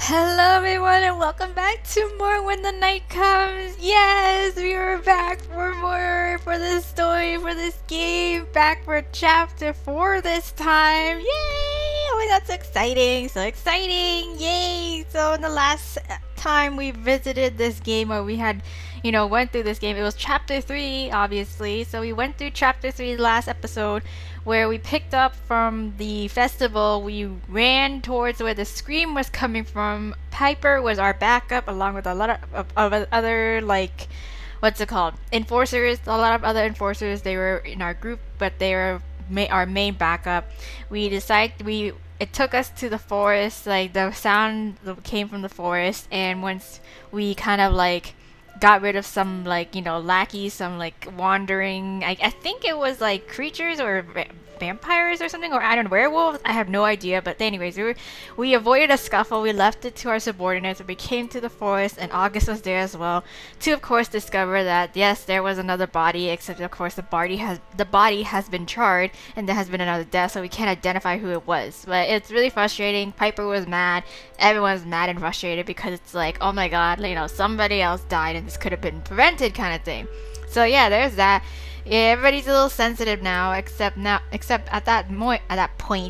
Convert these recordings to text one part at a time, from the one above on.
Hello everyone and welcome back to more When the Night Comes. Yes, we are back for more for this story, for this game. Back for chapter 4 this time. Yay! Oh my god, so exciting, so exciting. Yay! So in the last time we visited this game, or we had went through this game, it was chapter 3 obviously. So we went through chapter 3 last episode, where we picked up from the festival. We ran towards where the scream was coming from. Piper was our backup, along with a lot of other, like, what's it called, enforcers. A lot of other enforcers. They were in our group, but they were our main backup. It took us to the forest. Like, the sound came from the forest, and once we kind of like got rid of some, like, lackeys, some like wandering, I think it was like creatures or vampires or something, or I don't know, werewolves, I have no idea. But anyways, we avoided a scuffle. We left it to our subordinates, and we came to the forest, and August was there as well, to of course discover that yes, there was another body, except of course the body has been charred, and there has been another death, so we can't identify who it was. But it's really frustrating. Piper was mad, everyone's mad and frustrated, because it's like, oh my god, somebody else died and this could have been prevented, kind of thing. So yeah, there's that. Yeah, everybody's a little sensitive now, except at that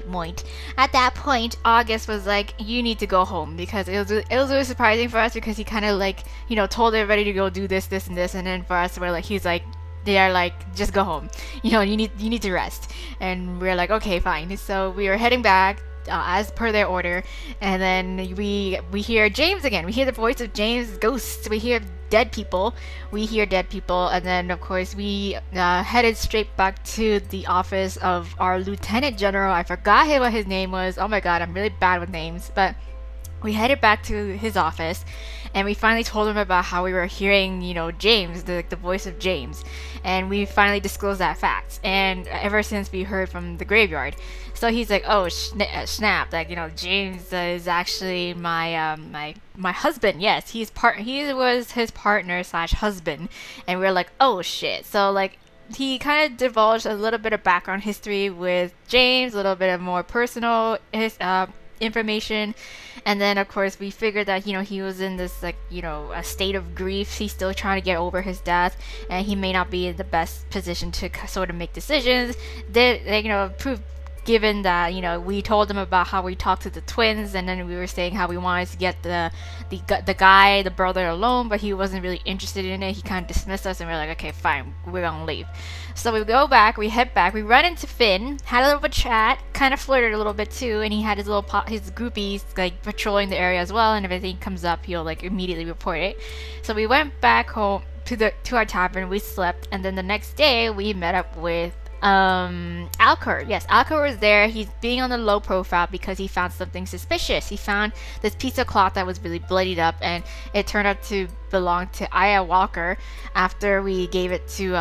point, August was like, "You need to go home," because it was really surprising for us, because he kind of like told everybody to go do this, and this, and then for us, he's like, they are like, just go home. You need to rest, and we're like, okay, fine. So we were heading back, as per their order, and then we hear James again. We hear the voice of James' ghost. We hear dead people. And then of course we headed straight back to the office of our lieutenant general. I forgot what his name was. Oh my god, I'm really bad with names. But we headed back to his office, and we finally told him about how we were hearing, James, the voice of James, and we finally disclosed that fact. And ever since we heard from the graveyard, so he's like, oh snap, like, James is actually my husband. Yes, he was his partner slash husband, and we're like, oh shit. So like, he kind of divulged a little bit of background history with James, a little bit of more personal information. And then of course we figured that he was in this, like, a state of grief. He's still trying to get over his death, and he may not be in the best position to sort of make decisions. Prove, given that we told him about how we talked to the twins, and then we were saying how we wanted to get the brother alone, but he wasn't really interested in it. He kind of dismissed us, and we're like, okay, fine, we're gonna leave. So we head back, we run into Finn, had a little bit of chat, kind of flirted a little bit too, and he had his his groupies like patrolling the area as well, and if anything comes up, he'll like immediately report it. So we went back home to our tavern, we slept, and then the next day we met up with Alcor. Yes, Alcor was there. He's being on the low profile because he found something suspicious. He found this piece of cloth that was really bloodied up, and it turned out to belong to Aya Walker after we gave it to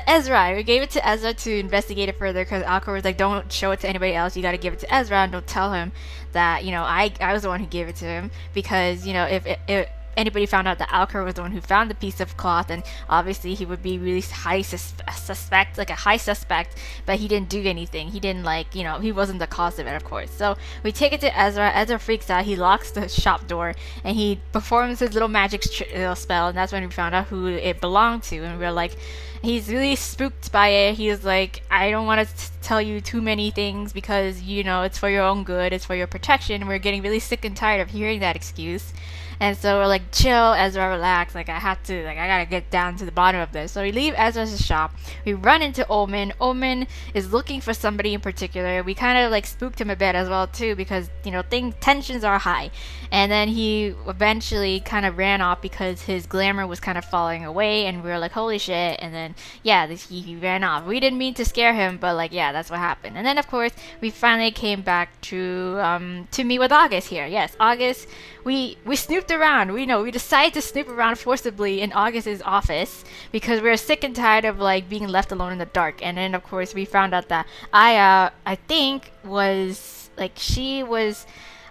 Ezra. We gave it to Ezra to investigate it further, because Alcor was like, don't show it to anybody else, you gotta give it to Ezra, and don't tell him that I was the one who gave it to him, because if anybody found out that Alcor was the one who found the piece of cloth, and obviously he would be really high suspect, like a high suspect, but he didn't do anything. He didn't, like, he wasn't the cause of it, of course. So we take it to Ezra. Ezra freaks out. He locks the shop door, and he performs his little magic spell, and that's when we found out who it belonged to, and we're like, he's really spooked by it. He's like, I don't want to tell you too many things, because it's for your own good, it's for your protection. We're getting really sick and tired of hearing that excuse. And so we're like, chill, Ezra, relax. Like, I gotta get down to the bottom of this. So we leave Ezra's shop. We run into Omen. Omen is looking for somebody in particular. We kind of like spooked him a bit as well too, because tensions are high. And then he eventually kind of ran off because his glamour was kind of falling away. And we were like, holy shit. And then he ran off. We didn't mean to scare him, but like, yeah, that's what happened. And then of course we finally came back to meet with August here. Yes, August. We snooped around. We decided to snoop around forcibly in August's office, because we were sick and tired of like being left alone in the dark. And then of course we found out that Aya, I think, was like, she was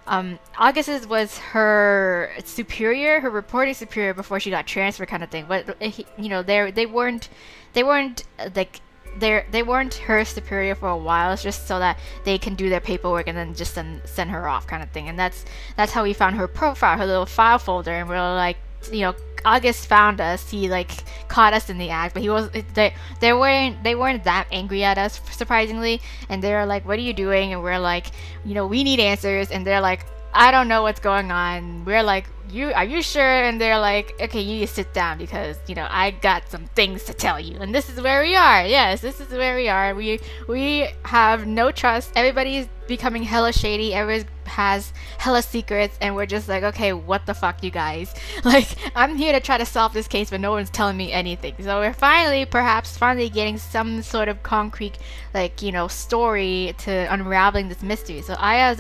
August's was her superior, her reporting superior before she got transferred, kind of thing. But they weren't like they weren't her superior for a while. It's just so that they can do their paperwork and then just send her off, kind of thing. And that's how we found her profile, her little file folder, and we're like, August found us. He like caught us in the act, but they weren't that angry at us, surprisingly. And they're like, "What are you doing?" And we're like, "We need answers." And they're like, "I don't know what's going on." We're like, are you sure?" And they're like, "Okay, you need to sit down because I got some things to tell you." And this is where we are. Yes, this is where we are. We have no trust. Everybody's becoming hella shady. Everybody has hella secrets, and we're just like, okay, what the fuck, you guys? Like, I'm here to try to solve this case, but no one's telling me anything. So we're perhaps finally getting some sort of concrete, story to unraveling this mystery. So Aya,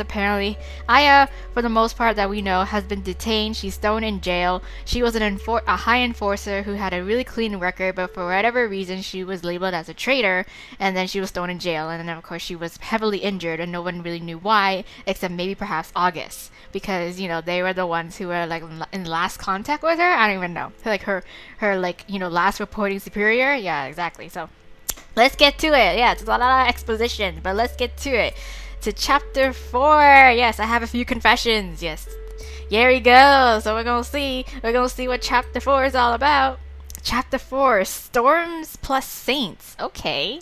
for the most part that we know, has been detained. She's thrown in jail. She was a high enforcer who had a really clean record, but for whatever reason, she was labeled as a traitor, and then she was thrown in jail. And then, of course, she was heavily injured, and no one really knew why, except maybe perhaps August, because they were the ones who were like in last contact with her. I don't even know, like her last reporting superior. Yeah, exactly. So let's get to it. Yeah, it's a lot of exposition, but let's get to it. To chapter 4. Yes, I have a few confessions. Yes, here we go. So we're gonna see what chapter 4 is all about. Chapter 4: Storms plus Saints. Okay.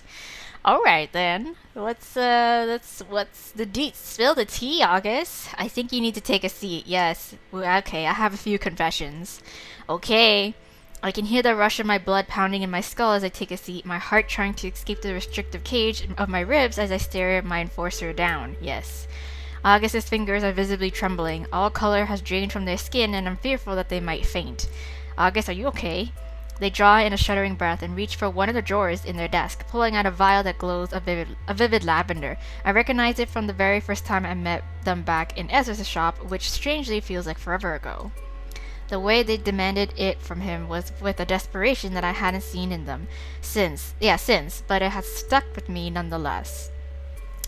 Alright then. What's the spill the tea, August? I think you need to take a seat. Yes. Okay, I have a few confessions. Okay. I can hear the rush of my blood pounding in my skull as I take a seat, my heart trying to escape the restrictive cage of my ribs as I stare my enforcer down. Yes. August's fingers are visibly trembling. All color has drained from their skin, and I'm fearful that they might faint. August, are you okay? They draw in a shuddering breath and reach for one of the drawers in their desk, pulling out a vial that glows a vivid lavender. I recognize it from the very first time I met them back in Ezra's shop, which strangely feels like forever ago. The way they demanded it from him was with a desperation that I hadn't seen in them since, but it has stuck with me nonetheless.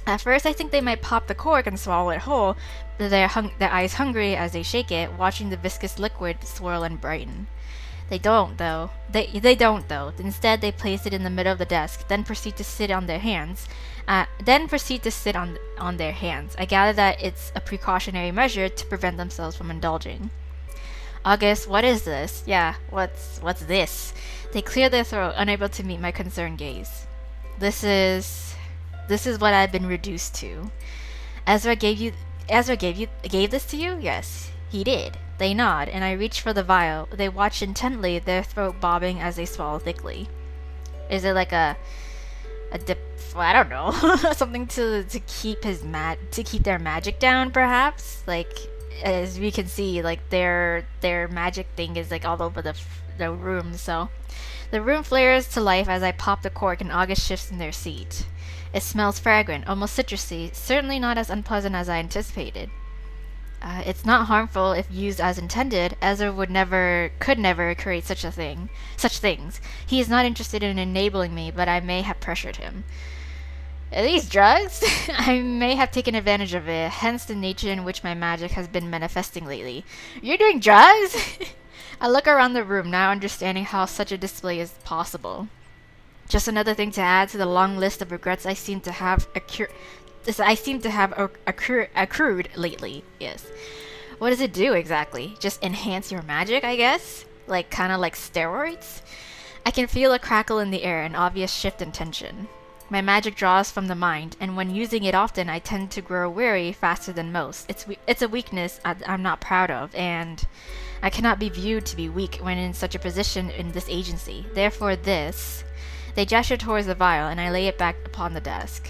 At first, I think they might pop the cork and swallow it whole, their eyes hungry as they shake it, watching the viscous liquid swirl and brighten. They don't, though. They don't, though. Instead, they place it in the middle of the desk, then proceed to sit on their hands. I gather that it's a precautionary measure to prevent themselves from indulging. August, what is this? Yeah, what's this? They clear their throat, unable to meet my concerned gaze. This is what I've been reduced to. Ezra gave this to you? Yes, he did. They nod, and I reach for the vial. They watch intently, their throat bobbing as they swallow thickly. Is it like a dip? Well, I don't know. Something to keep their magic down, perhaps. Like, as we can see, like their magic thing is like all over the room. So, the room flares to life as I pop the cork, and August shifts in their seat. It smells fragrant, almost citrusy. Certainly not as unpleasant as I anticipated. It's not harmful if used as intended. Ezra could never create such things. He is not interested in enabling me, but I may have pressured him. Are these drugs? I may have taken advantage of it, hence the nature in which my magic has been manifesting lately. You're doing drugs? I look around the room, now understanding how such a display is possible. Just another thing to add to the long list of regrets I seem to have accrued lately. Yes. What does it do exactly? Just enhance your magic, I guess? Kind of like steroids? I can feel a crackle in the air, an obvious shift in tension. My magic draws from the mind, and when using it often, I tend to grow weary faster than most. It's a weakness I'm not proud of, and I cannot be viewed to be weak when in such a position in this agency. Therefore this... They gesture towards the vial, and I lay it back upon the desk.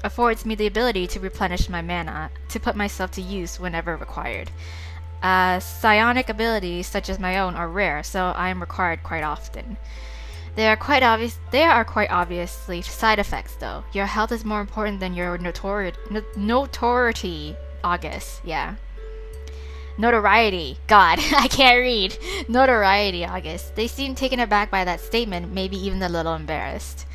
Affords me the ability to replenish my mana, to put myself to use whenever required. Psionic abilities such as my own are rare, so I am required quite often. There are quite obviously side effects, though. Your health is more important than your notoriety, August. Yeah. Notoriety. God, I can't read. Notoriety, August. They seem taken aback by that statement, maybe even a little embarrassed.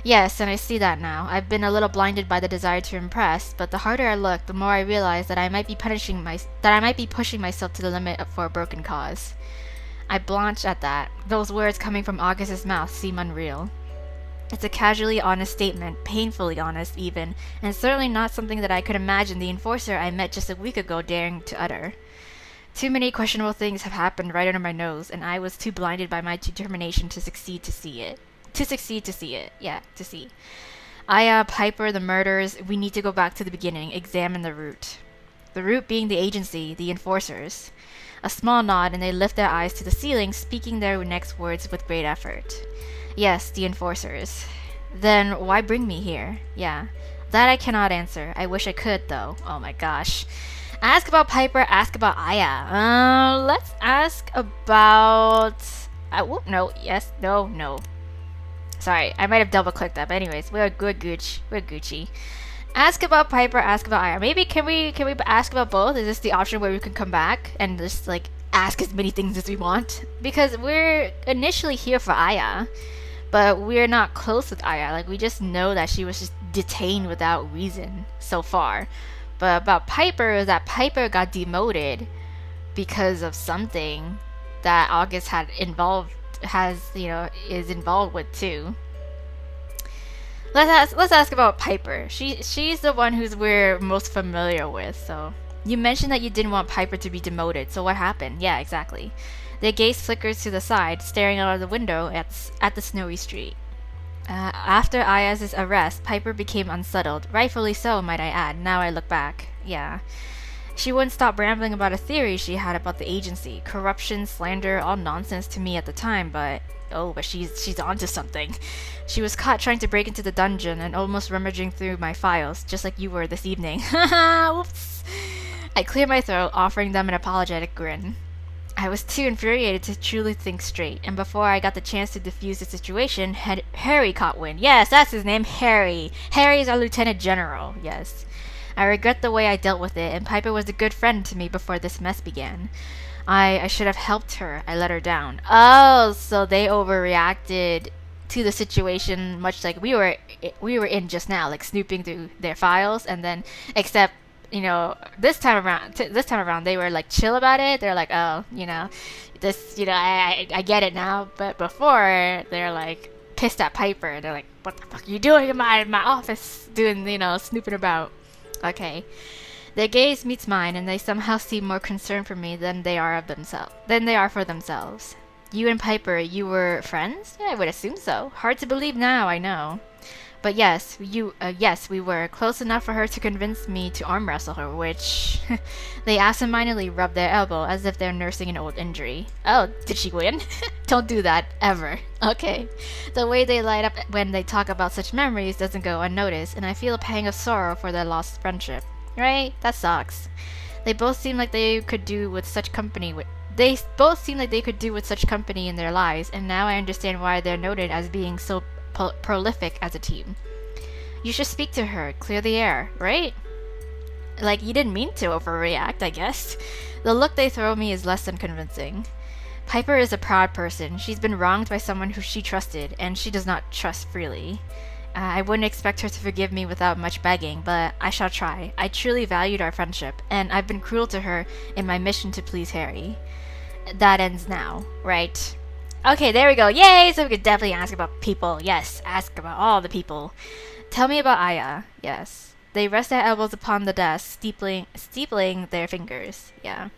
Yes, and I see that now. I've been a little blinded by the desire to impress, but the harder I look, the more I realize that I might be pushing myself to the limit for a broken cause. I blanch at that. Those words coming from August's mouth seem unreal. It's a casually honest statement, painfully honest even, and certainly not something that I could imagine the enforcer I met just a week ago daring to utter. Too many questionable things have happened right under my nose, and I was too blinded by my determination to succeed to see it. To succeed to see it. Yeah, to see. Aya, Piper, the murders, we need to go back to the beginning, examine the root. The root being the agency, the enforcers. A small nod, and they lift their eyes to the ceiling, speaking their next words with great effort. Yes, the enforcers. Then why bring me here? Yeah. That I cannot answer. I wish I could, though. Oh my gosh. Ask about Piper, ask about Aya. Let's ask about... whoop, no, yes, no, no. Sorry, I might have double-clicked that, but anyways, we're Gucci. Ask about Piper, ask about Aya. Maybe can we ask about both? Is this the option where we can come back and just like ask as many things as we want? Because we're initially here for Aya, but we're not close with Aya. Like we just know that she was just detained without reason so far. But about Piper is that Piper got demoted because of something that August is involved with too. Let's ask about Piper. She's the one we're most familiar with. So you mentioned that you didn't want Piper to be demoted. So what happened? Yeah, exactly. Their gaze flickers to the side, staring out of the window at the snowy street. After Aya's arrest, Piper became unsettled. Rightfully so, might I add. Now I look back. Yeah. She wouldn't stop rambling about a theory she had about the agency. Corruption, slander, all nonsense to me at the time, but she's onto something. She was caught trying to break into the dungeon and almost rummaging through my files, just like you were this evening. Haha, whoops. I cleared my throat, offering them an apologetic grin. I was too infuriated to truly think straight, and before I got the chance to defuse the situation, Harry caught wind. Yes, that's his name, Harry. Harry's our lieutenant general, yes. I regret the way I dealt with it, and Piper was a good friend to me before this mess began. I should have helped her. I let her down. Oh, so they overreacted to the situation, much like we were in just now, like snooping through their files, and then except this time around they were like chill about it. They're like, oh, this, I get it now. But before they're like pissed at Piper. They're like, what the fuck are you doing in my office, doing snooping about? Okay. Their gaze meets mine, and they somehow seem more concerned for me than they are for themselves. You and Piper, you were friends? Yeah, I would assume so. Hard to believe now, I know. But yes, we were close enough for her to convince me to arm wrestle her, which they absentmindedly rubbed their elbow as if they're nursing an old injury. Oh, did she win? Don't do that, ever. Okay. The way they light up when they talk about such memories doesn't go unnoticed, and I feel a pang of sorrow for their lost friendship. Right? That sucks. They both seem like they could do with such company in their lives, and now I understand why they're noted as being so prolific as a team. You should speak to her, clear the air, right? Like, you didn't mean to overreact, I guess. The look they throw me is less than convincing. Piper is a proud person. She's been wronged by someone who she trusted, and she does not trust freely. I wouldn't expect her to forgive me without much begging, but I shall try. I truly valued our friendship, and I've been cruel to her in my mission to please Harry. That ends now, right? Okay, there we go. Yay! So we could definitely ask about people. Yes, ask about all the people. Tell me about Aya. Yes. They rest their elbows upon the desk, steepling their fingers. Yeah.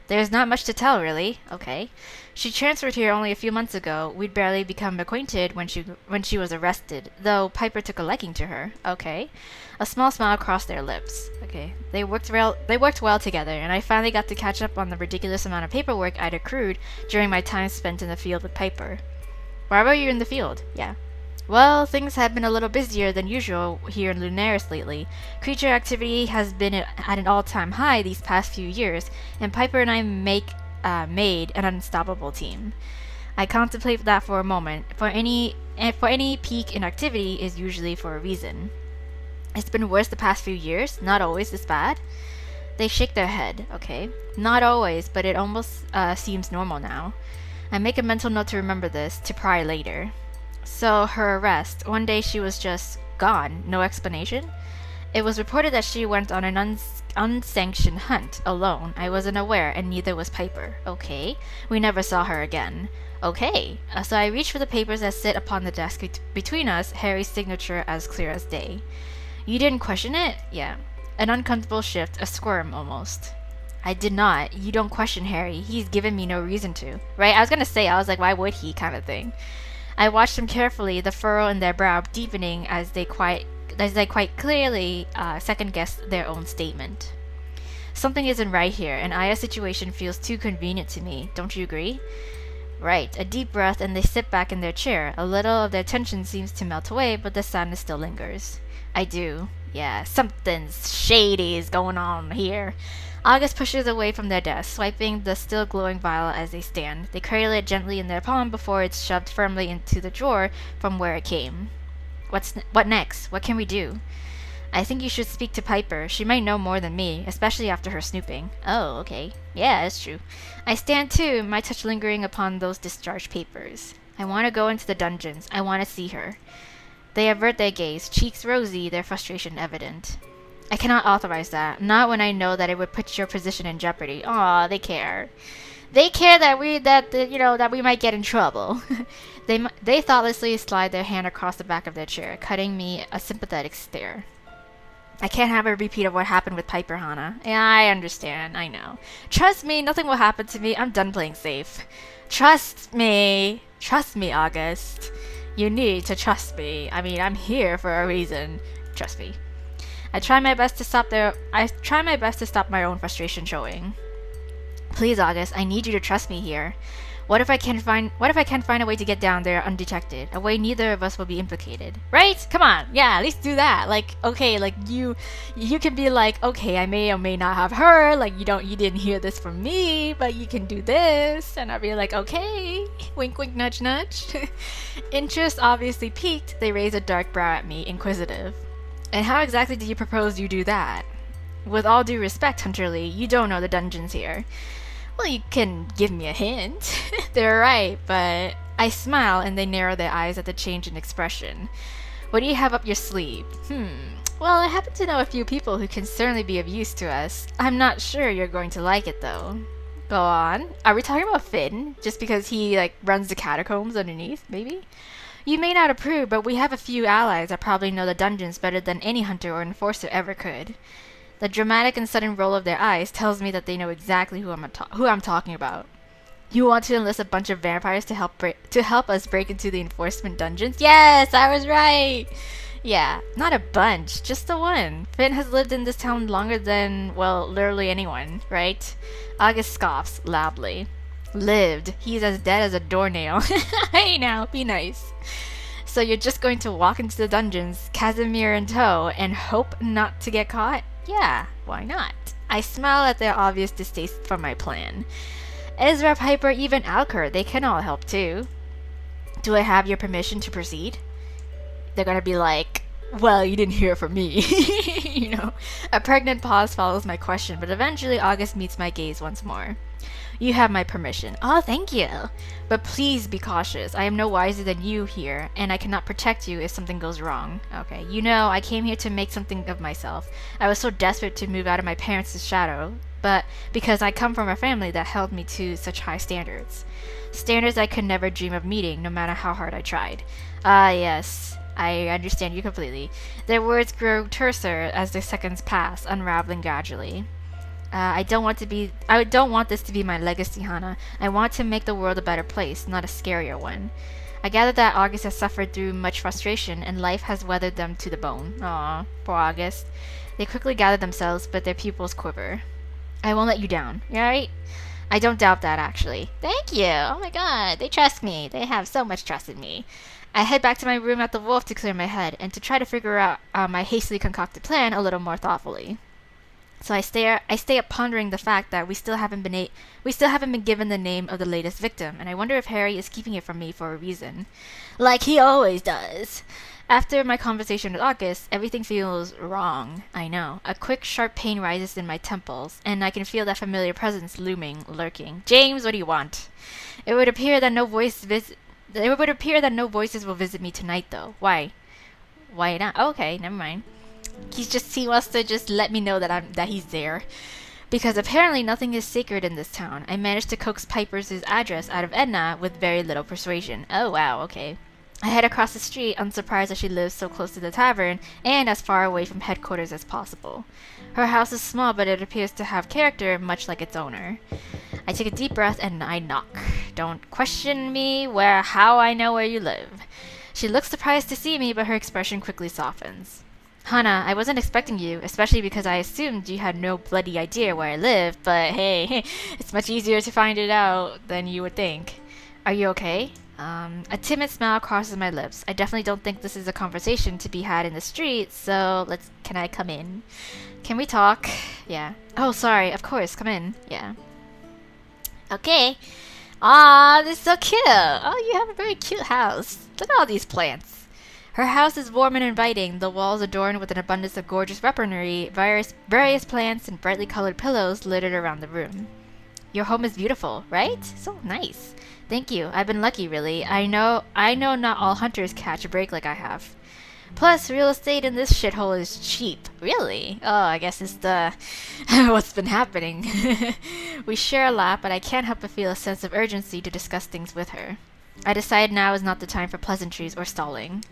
There's not much to tell, really. Okay. She transferred here only a few months ago. We'd barely become acquainted when she was arrested, though Piper took a liking to her. Okay. A small smile crossed their lips. Okay. They worked well together, and I finally got to catch up on the ridiculous amount of paperwork I'd accrued during my time spent in the field with Piper. Why were you in the field? Yeah. Well, things have been a little busier than usual here in Lunaris lately. Creature activity has been at an all-time high these past few years, and Piper and I made an unstoppable team. I contemplate that for a moment. For any peak in activity is usually for a reason. It's been worse the past few years, not always this bad. They shake their head. Okay. Not always, but it almost seems normal now. I make a mental note to remember this, to pry later. So, her arrest. One day she was just gone. No explanation? It was reported that she went on an unsanctioned hunt, alone. I wasn't aware, and neither was Piper. Okay. We never saw her again. Okay, so I reach for the papers that sit upon the desk between us, Harry's signature as clear as day. You didn't question it? Yeah. An uncomfortable shift, a squirm almost. I did not. You don't question Harry. He's given me no reason to. Right? I was gonna say, I was like, why would he, kind of thing. I watched them carefully, the furrow in their brow deepening as they quite clearly second-guessed their own statement. Something isn't right here, and Aya's situation feels too convenient to me. Don't you agree? Right. A deep breath, and they sit back in their chair. A little of their tension seems to melt away, but the sadness still lingers. I do. Yeah, something's shady is going on here. August pushes away from their desk, swiping the still glowing vial as they stand. They cradle it gently in their palm before it's shoved firmly into the drawer from where it came. What next? What can we do? I think you should speak to Piper. She might know more than me, especially after her snooping. Oh, okay. Yeah, it's true. I stand too, my touch lingering upon those discharged papers. I want to go into the dungeons. I want to see her. They avert their gaze, cheeks rosy, their frustration evident. I cannot authorize that, not when I know that it would put your position in jeopardy. Aw, they care. They care that we might get in trouble. They thoughtlessly slide their hand across the back of their chair, cutting me a sympathetic stare. I can't have a repeat of what happened with Piper, Hannah. Yeah, I understand. I know. Trust me, nothing will happen to me. I'm done playing safe. Trust me. Trust me, August. You need to trust me. I mean, I'm here for a reason. Trust me. I try my best to stop my own frustration showing. Please, August, I need you to trust me here. What if I can find a way to get down there undetected? A way neither of us will be implicated. Right? Come on. Yeah, at least do that. Like, okay, like you can be like, okay, I may or may not have heard, like you didn't hear this from me, but you can do this. And I'll be like, okay. Wink wink nudge nudge. Interest obviously piqued, they raise a dark brow at me, inquisitive. And how exactly do you propose you do that? With all due respect, Hunter Lee, you don't know the dungeons here. Well, you can give me a hint. They're right, but I smile and they narrow their eyes at the change in expression. What do you have up your sleeve? Well, I happen to know a few people who can certainly be of use to us. I'm not sure you're going to like it, though. Go on. Are we talking about Finn? Just because he, runs the catacombs underneath, maybe? You may not approve, but we have a few allies that probably know the dungeons better than any hunter or enforcer ever could. The dramatic and sudden roll of their eyes tells me that they know exactly who I'm talking about. You want to enlist a bunch of vampires to help us break into the enforcement dungeons? Yes, I was right! Yeah, not a bunch, just the one. Finn has lived in this town longer than, well, literally anyone, right? August scoffs loudly. Lived. He's as dead as a doornail. Hey now, be nice. So you're just going to walk into the dungeons, Casimir in tow, and hope not to get caught? Yeah, why not? I smile at their obvious distaste for my plan. Ezra, Piper, even Alker, they can all help too. Do I have your permission to proceed? They're gonna be like, well, you didn't hear from me. A pregnant pause follows my question, but eventually August meets my gaze once more. You have my permission. Oh, thank you. But please be cautious. I am no wiser than you here, and I cannot protect you if something goes wrong. Okay, I came here to make something of myself. I was so desperate to move out of my parents' shadow, but because I come from a family that held me to such high standards. Standards I could never dream of meeting, no matter how hard I tried. Yes. I understand you completely. Their words grow terser as the seconds pass, unraveling gradually. I don't want this to be my legacy, Hannah. I want to make the world a better place, not a scarier one. I gather that August has suffered through much frustration, and life has weathered them to the bone. Aw, poor August. They quickly gather themselves, but their pupils quiver. I won't let you down, you alright? I don't doubt that, actually. Thank you! Oh my god, they trust me. They have so much trust in me. I head back to my room at the Wolf to clear my head, and to try to figure out my hastily concocted plan a little more thoughtfully. So I stay up pondering the fact that we still haven't been given the name of the latest victim, and I wonder if Harry is keeping it from me for a reason. Like he always does. After my conversation with August, everything feels wrong. I know. A quick, sharp pain rises in my temples, and I can feel that familiar presence looming, lurking. James, what do you want? It would appear that no voices will visit me tonight, though. Why? Why not? Okay, never mind. He wants to just let me know that he's there. Because apparently nothing is sacred in this town. I managed to coax Piper's address out of Edna with very little persuasion. Oh wow, okay. I head across the street, unsurprised that she lives so close to the tavern and as far away from headquarters as possible. Her house is small, but it appears to have character, much like its owner. I take a deep breath and I knock. Don't question me how I know where you live. She looks surprised to see me, but her expression quickly softens. Hana, I wasn't expecting you, especially because I assumed you had no bloody idea where I live, but hey, it's much easier to find it out than you would think. Are you okay? A timid smile crosses my lips. I definitely don't think this is a conversation to be had in the street, so can I come in? Can we talk? Yeah. Oh, sorry, of course, come in. Yeah. Okay. Aw, this is so cute. Oh, you have a very cute house. Look at all these plants. Her house is warm and inviting, the walls adorned with an abundance of gorgeous weaponry, various plants, and brightly colored pillows littered around the room. Your home is beautiful, right? So nice. Thank you. I've been lucky, really. I know not all hunters catch a break like I have. Plus, real estate in this shithole is cheap. Really? Oh, I guess it's the... what's been happening. We share a lot, but I can't help but feel a sense of urgency to discuss things with her. I decide now is not the time for pleasantries or stalling.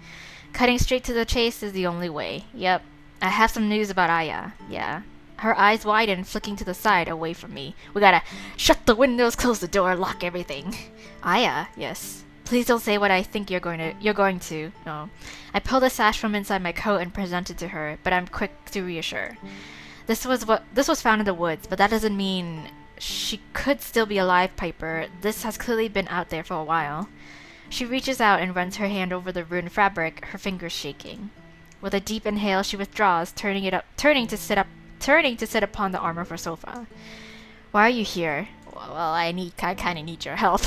Cutting straight to the chase is the only way. Yep. I have some news about Aya. Yeah. Her eyes widen, flicking to the side, away from me. We gotta shut the windows, close the door, lock everything. Aya, yes. Please don't say what I think you're going to. No. I pulled a sash from inside my coat and presented it to her, but I'm quick to reassure. This was found in the woods, but that doesn't mean she could still be alive, Piper. This has clearly been out there for a while. She reaches out and runs her hand over the ruined fabric, her fingers shaking. With a deep inhale, she withdraws, turning to sit upon the arm of her sofa. Why are you here? Well, I kind of need your help.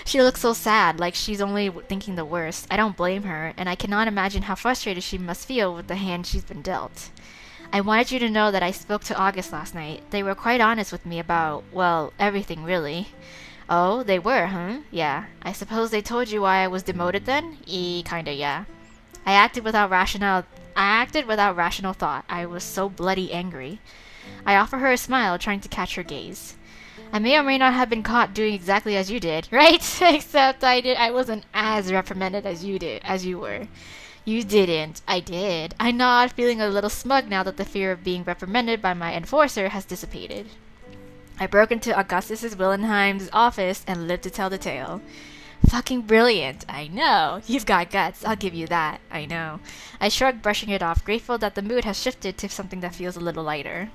She looks so sad, like she's only thinking the worst. I don't blame her, and I cannot imagine how frustrated she must feel with the hand she's been dealt. I wanted you to know that I spoke to August last night. They were quite honest with me about, well, everything really. Oh, they were, huh? Yeah. I suppose they told you why I was demoted then? Kinda, yeah. I acted without rational thought. I was so bloody angry. I offer her a smile, trying to catch her gaze. I may or may not have been caught doing exactly as you did, right? Except I wasn't as reprimanded as you were. You didn't. I did. I nod, feeling a little smug now that the fear of being reprimanded by my enforcer has dissipated. I broke into Augustus Willenheim's office and lived to tell the tale. Fucking brilliant. I know. You've got guts. I'll give you that. I know. I shrugged, brushing it off, grateful that the mood has shifted to something that feels a little lighter.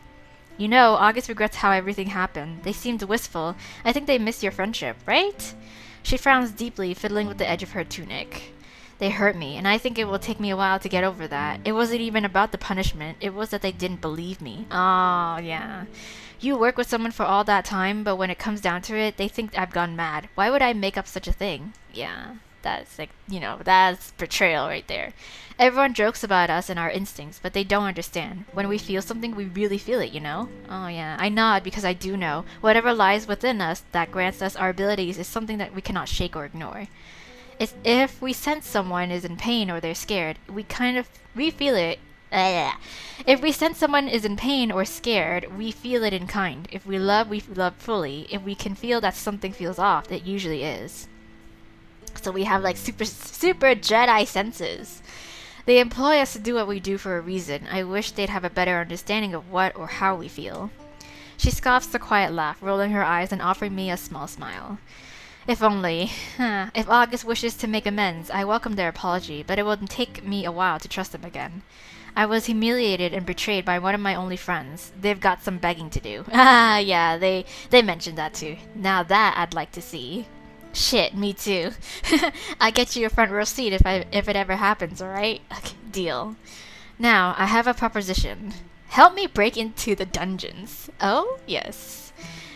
You know, August regrets how everything happened. They seemed wistful. I think they miss your friendship, right? She frowns deeply, fiddling with the edge of her tunic. They hurt me, and I think it will take me a while to get over that. It wasn't even about the punishment. It was that they didn't believe me. Oh, yeah. You work with someone for all that time, but when it comes down to it, they think I've gone mad. Why would I make up such a thing? Yeah, that's that's betrayal right there. Everyone jokes about us and our instincts, but they don't understand. When we feel something, we really feel it, you know? Oh yeah, I nod because I do know. Whatever lies within us that grants us our abilities is something that we cannot shake or ignore. If we sense someone is in pain or they're scared, we feel it. If we sense someone is in pain or scared, we feel it in kind. If we love fully. If we can feel that something feels off, it usually is. So we have like super Jedi senses. They employ us to do what we do for a reason. I wish they'd have a better understanding of what or how we feel. She scoffs a quiet laugh, rolling her eyes and offering me a small smile. If only. If August wishes to make amends, I welcome their apology, but it will take me a while to trust them again. I was humiliated and betrayed by one of my only friends. They've got some begging to do. Ah, yeah, they mentioned that too. Now that I'd like to see. Shit, me too. I'll get you a front row seat if it ever happens, alright? Okay, deal. Now, I have a proposition. Help me break into the dungeons. Oh, yes.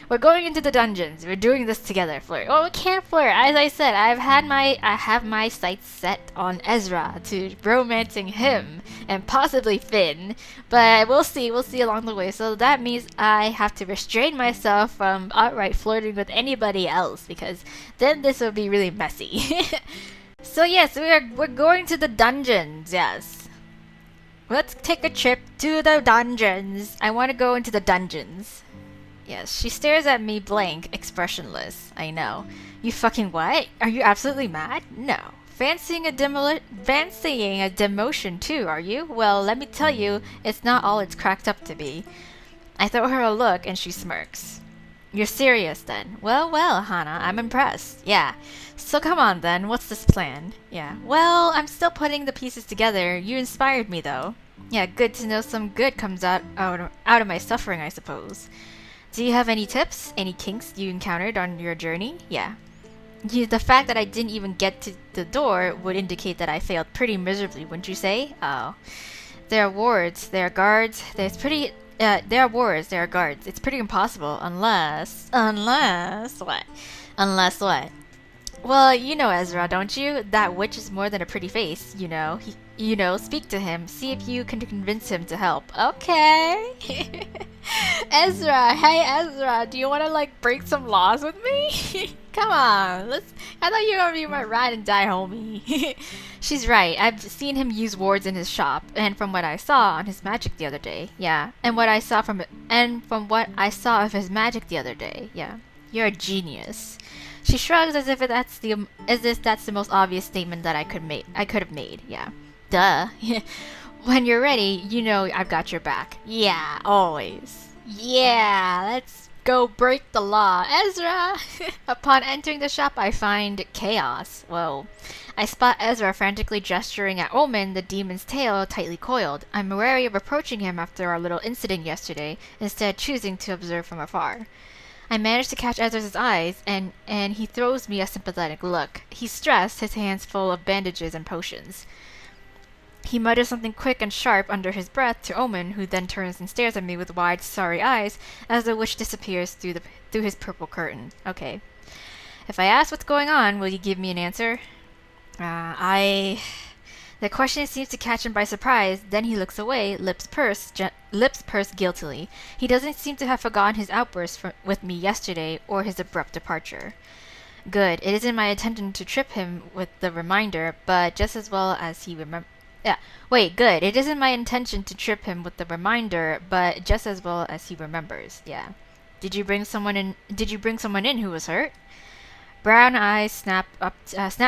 We're going into the dungeons. We're doing this together, flirt. Oh, we can't flirt. As I said, I have my sights set on Ezra to romancing him and possibly Finn. But we'll see along the way. So that means I have to restrain myself from outright flirting with anybody else because then this will be really messy. So yes, we're going to the dungeons. Yes. Let's take a trip to the dungeons. I want to go into the dungeons. Yes, she stares at me blank, expressionless. I know. You fucking what? Are you absolutely mad? No. Fancying a demotion too, are you? Well, let me tell you, it's not all it's cracked up to be. I throw her a look and she smirks. You're serious then? Well, well, Hana, I'm impressed. Yeah. So come on then, what's this plan? Yeah. Well, I'm still putting the pieces together. You inspired me though. Yeah, good to know some good comes out of my suffering, I suppose. Do you have any tips? Any kinks you encountered on your journey? Yeah. The fact that I didn't even get to the door would indicate that I failed pretty miserably, wouldn't you say? Oh. There are wards, there are guards, there are wards, there are guards. It's pretty impossible unless what? Unless what? Well, you know Ezra, don't you? That witch is more than a pretty face, you know. Speak to him. See if you can convince him to help. Okay. Ezra, hey Ezra, do you want to like break some laws with me? Come on, I thought you were gonna be my ride and die homie. She's right. I've seen him use wards in his shop, and from what I saw on his magic the other day, yeah. And what I saw from of his magic the other day, yeah. You're a genius. She shrugs as if that's the most obvious statement that I could have made. Yeah. Duh. When you're ready, you know I've got your back. Yeah, always. Yeah, let's go break the law, Ezra. Upon entering the shop, I find chaos. Whoa. I spot Ezra frantically gesturing at Omen, the demon's tail tightly coiled. I'm wary of approaching him after our little incident yesterday, instead choosing to observe from afar. I manage to catch Ezra's eyes, and he throws me a sympathetic look. He's stressed, his hands full of bandages and potions. He mutters something quick and sharp under his breath to Omen, who then turns and stares at me with wide, sorry eyes as the witch disappears through his purple curtain. Okay. If I ask what's going on, will you give me an answer? The question seems to catch him by surprise. Then he looks away, lips pursed guiltily. He doesn't seem to have forgotten his outburst with me yesterday or his abrupt departure. Good. It isn't my intention to trip him with the reminder, but just as well as he remembers. Yeah. Wait. Good. It isn't my intention to trip him with the reminder, but just as well as he remembers. Yeah. Did you bring someone in who was hurt? Brown eyes snap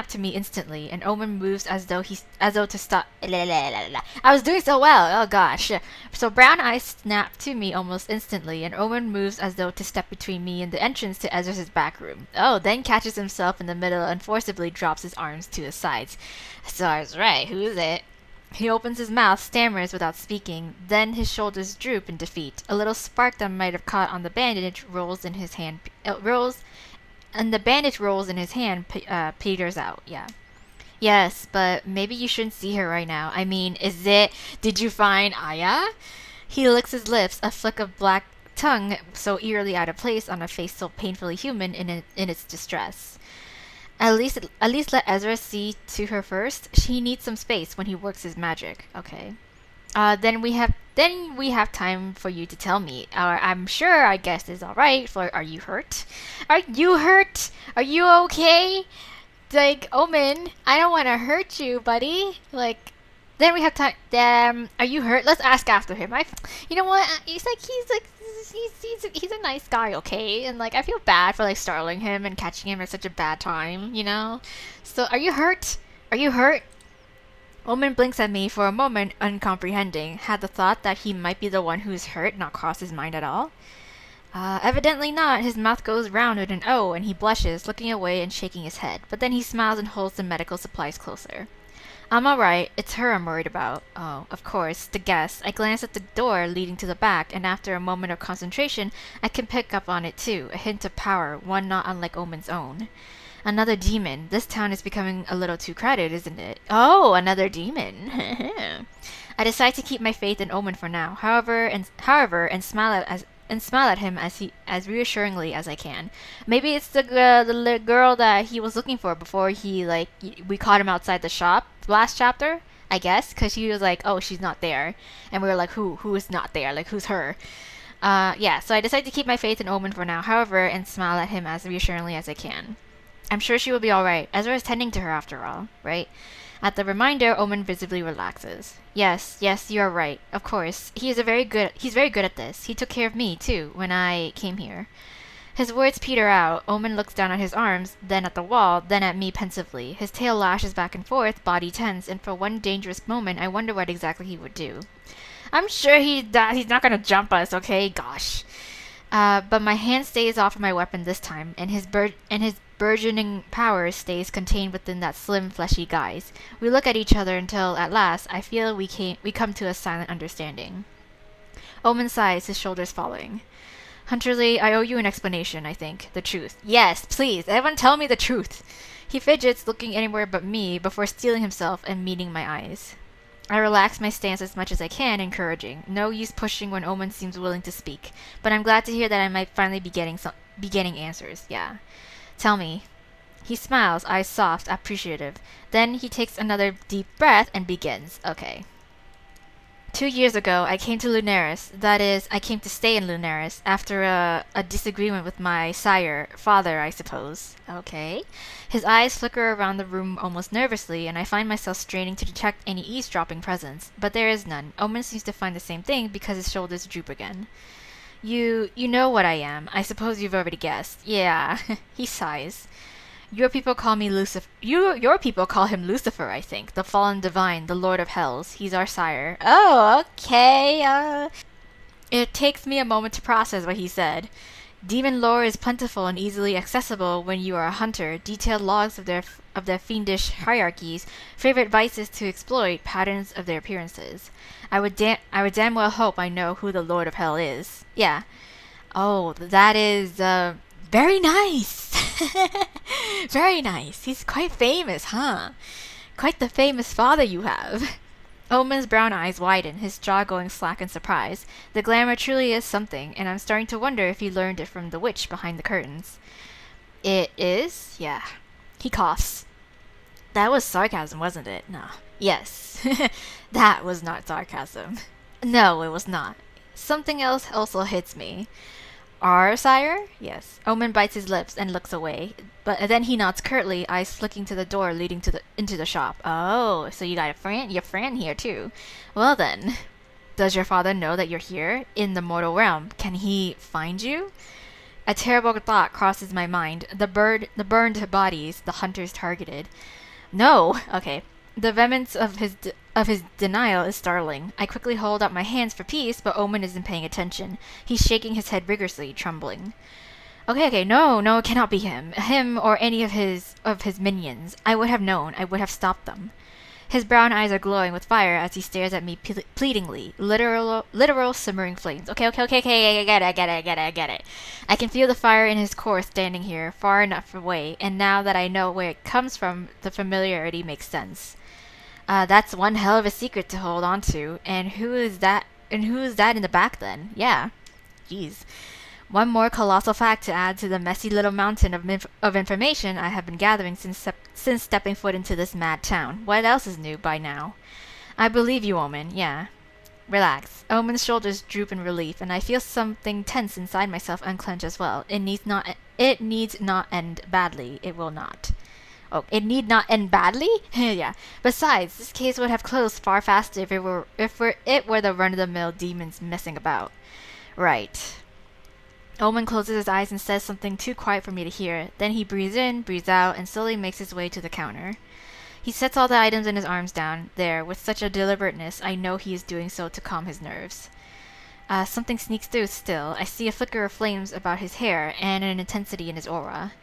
to me instantly, and Omen moves as though to stop. I was doing so well. Oh gosh. So brown eyes snap to me almost instantly, and Omen moves as though to step between me and the entrance to Ezra's back room. Oh, then catches himself in the middle and forcibly drops his arms to his sides. So I was right. Who is it? He opens his mouth, stammers without speaking. Then his shoulders droop in defeat. A little spark that might have caught on the bandage rolls in his hand. And the bandage rolls in his hand, peters out. Yeah. Yes, but maybe you shouldn't see her right now. I mean, did you find Aya? He licks his lips, a flick of black tongue so eerily out of place on a face so painfully human in its distress. At least let Ezra see to her first. She needs some space when he works his magic. Okay. Then we have time for you to tell me. I'm sure I guess is all right. Are you hurt? Are you hurt? Are you okay? Like, Omen, I don't want to hurt you, buddy. Like, then we have time. Are you hurt? Let's ask after him. You know what? He's a nice guy, okay? And like, I feel bad for like startling him and catching him at such a bad time, you know? So, are you hurt? Are you hurt? Omen blinks at me for a moment, uncomprehending. Had the thought that he might be the one who is hurt not crossed his mind at all? Evidently not. His mouth goes round with an O, and he blushes, looking away and shaking his head. But then he smiles and holds the medical supplies closer. I'm alright. It's her I'm worried about. Oh, of course, the guest. I glance at the door leading to the back, and after a moment of concentration, I can pick up on it too. A hint of power, one not unlike Omen's own. Another demon. This town is becoming a little too crowded, isn't it? Oh, another demon. I decide to keep my faith in Omen for now. However, and smile at him as reassuringly as I can. Maybe it's the girl that he was looking for before we caught him outside the shop last chapter, I guess, because he was like, oh, she's not there, and we were like, who is not there? Like, who's her? Yeah. So I decide to keep my faith in Omen for now. However, and smile at him as reassuringly as I can. I'm sure she will be alright. Ezra is tending to her after all, right? At the reminder, Omen visibly relaxes. Yes, yes, you are right. Of course. He's very good at this. He took care of me, too, when I came here. His words peter out. Omen looks down at his arms, then at the wall, then at me pensively. His tail lashes back and forth, body tense, and for one dangerous moment I wonder what exactly he would do. I'm sure he's not gonna jump us, okay? Gosh. But my hand stays off of my weapon this time, and his burgeoning power stays contained within that slim, fleshy guise. We look at each other until, at last, I feel we come to a silent understanding. Omen sighs, his shoulders falling. Hunter Lee, I owe you an explanation, I think. The truth. Yes, please, everyone tell me the truth. He fidgets, looking anywhere but me, before steeling himself and meeting my eyes. I relax my stance as much as I can, encouraging. No use pushing when Omen seems willing to speak, but I'm glad to hear that I might finally be getting answers. Yeah. Tell me. He smiles, eyes soft, appreciative. Then he takes another deep breath and begins. Okay. 2 years ago, I came to Lunaris. That is, I came to stay in Lunaris after a disagreement with my father, I suppose. Okay. His eyes flicker around the room almost nervously, and I find myself straining to detect any eavesdropping presence. But there is none. Omen seems to find the same thing because his shoulders droop again. You know what I am. I suppose you've already guessed. Yeah. He sighs. Your people call me Lucifer. Your people call him Lucifer, I think. The fallen divine, the lord of hells. He's our sire. Oh, okay. It takes me a moment to process what he said. Demon lore is plentiful and easily accessible when you are a hunter. Detailed logs of their fiendish hierarchies, favorite vices to exploit, patterns of their appearances. I would damn well hope I know who the Lord of Hell is. Yeah. Oh, that is very nice. Very nice. He's quite famous, huh? Quite the famous father you have. Omen's brown eyes widen, his jaw going slack in surprise. The glamour truly is something, and I'm starting to wonder if he learned it from the witch behind the curtains. It is? Yeah. He coughs. That was sarcasm, wasn't it? No. Yes. That was not sarcasm. No, it was not. Something else also hits me. Our sire? Yes. Omen bites his lips and looks away. But then he nods curtly, eyes flicking to the door leading into the shop. Oh, so you got your friend here too. Well then. Does your father know that you're here? In the mortal realm. Can he find you? A terrible thought crosses my mind. The burned bodies, the hunters targeted. No! Okay. The vehemence of his denial is startling. I quickly hold out my hands for peace, but Omen isn't paying attention. He's shaking his head rigorously, trembling. Okay, no, it cannot be him. Him or any of his minions. I would have known. I would have stopped them. His brown eyes are glowing with fire as he stares at me pleadingly. Literal simmering flames. Okay, I get it. I can feel the fire in his core standing here, far enough away, and now that I know where it comes from, the familiarity makes sense. That's one hell of a secret to hold on to. And who is that in the back then? Yeah. Jeez. One more colossal fact to add to the messy little mountain of information I have been gathering since stepping foot into this mad town. What else is new by now? I believe you, Omen. Yeah. Relax. Omen's shoulders droop in relief, and I feel something tense inside myself unclench as well. It needs not end badly. It will not. Oh, it need not end badly? Yeah. Besides, this case would have closed far faster if it were the run-of-the-mill demons messing about. Right. Omen closes his eyes and says something too quiet for me to hear. Then he breathes in, breathes out, and slowly makes his way to the counter. He sets all the items in his arms down, there, with such a deliberateness I know he is doing so to calm his nerves. Something sneaks through still. I see a flicker of flames about his hair, and an intensity in his aura.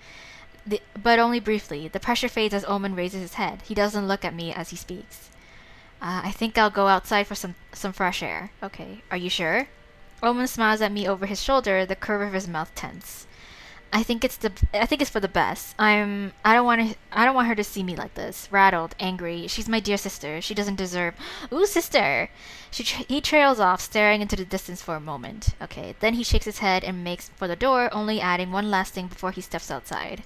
But only briefly. The pressure fades as Omen raises his head. He doesn't look at me as he speaks. I think I'll go outside for some fresh air. Okay. Are you sure? Omen smiles at me over his shoulder, the curve of his mouth tense. I think it's for the best. I don't want her to see me like this, rattled, angry. She's my dear sister. She doesn't deserve. Ooh, sister. He trails off, staring into the distance for a moment. Okay, then he shakes his head and makes for the door, only adding one last thing before he steps outside.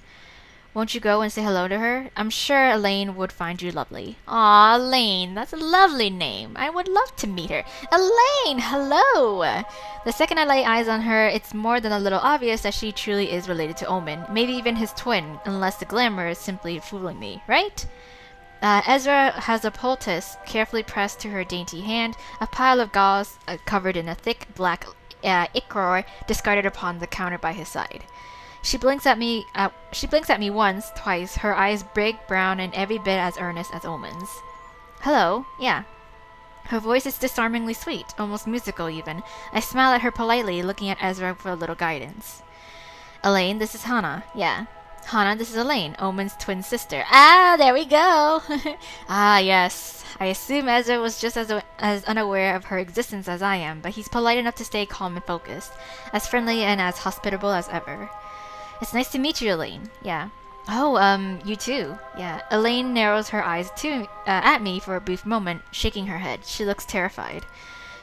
Won't you go and say hello to her? I'm sure Elaine would find you lovely. Aw, Elaine, that's a lovely name. I would love to meet her. Elaine, hello! The second I lay eyes on her, it's more than a little obvious that she truly is related to Omen, maybe even his twin, unless the glamour is simply fooling me, right? Ezra has a poultice carefully pressed to her dainty hand, a pile of gauze covered in a thick black ichor discarded upon the counter by his side. She blinks at me. She blinks at me once, twice. Her eyes big, brown, and every bit as earnest as Omen's. Hello. Yeah. Her voice is disarmingly sweet, almost musical even. I smile at her politely, looking at Ezra for a little guidance. Elaine, this is Hana. Yeah. Hana, this is Elaine, Omen's twin sister. Ah, there we go! Ah, yes. I assume Ezra was just as unaware of her existence as I am, but he's polite enough to stay calm and focused, as friendly and as hospitable as ever. It's nice to meet you, Elaine. Yeah. Oh, you too. Yeah. Elaine narrows her eyes at me for a brief moment, shaking her head. She looks terrified.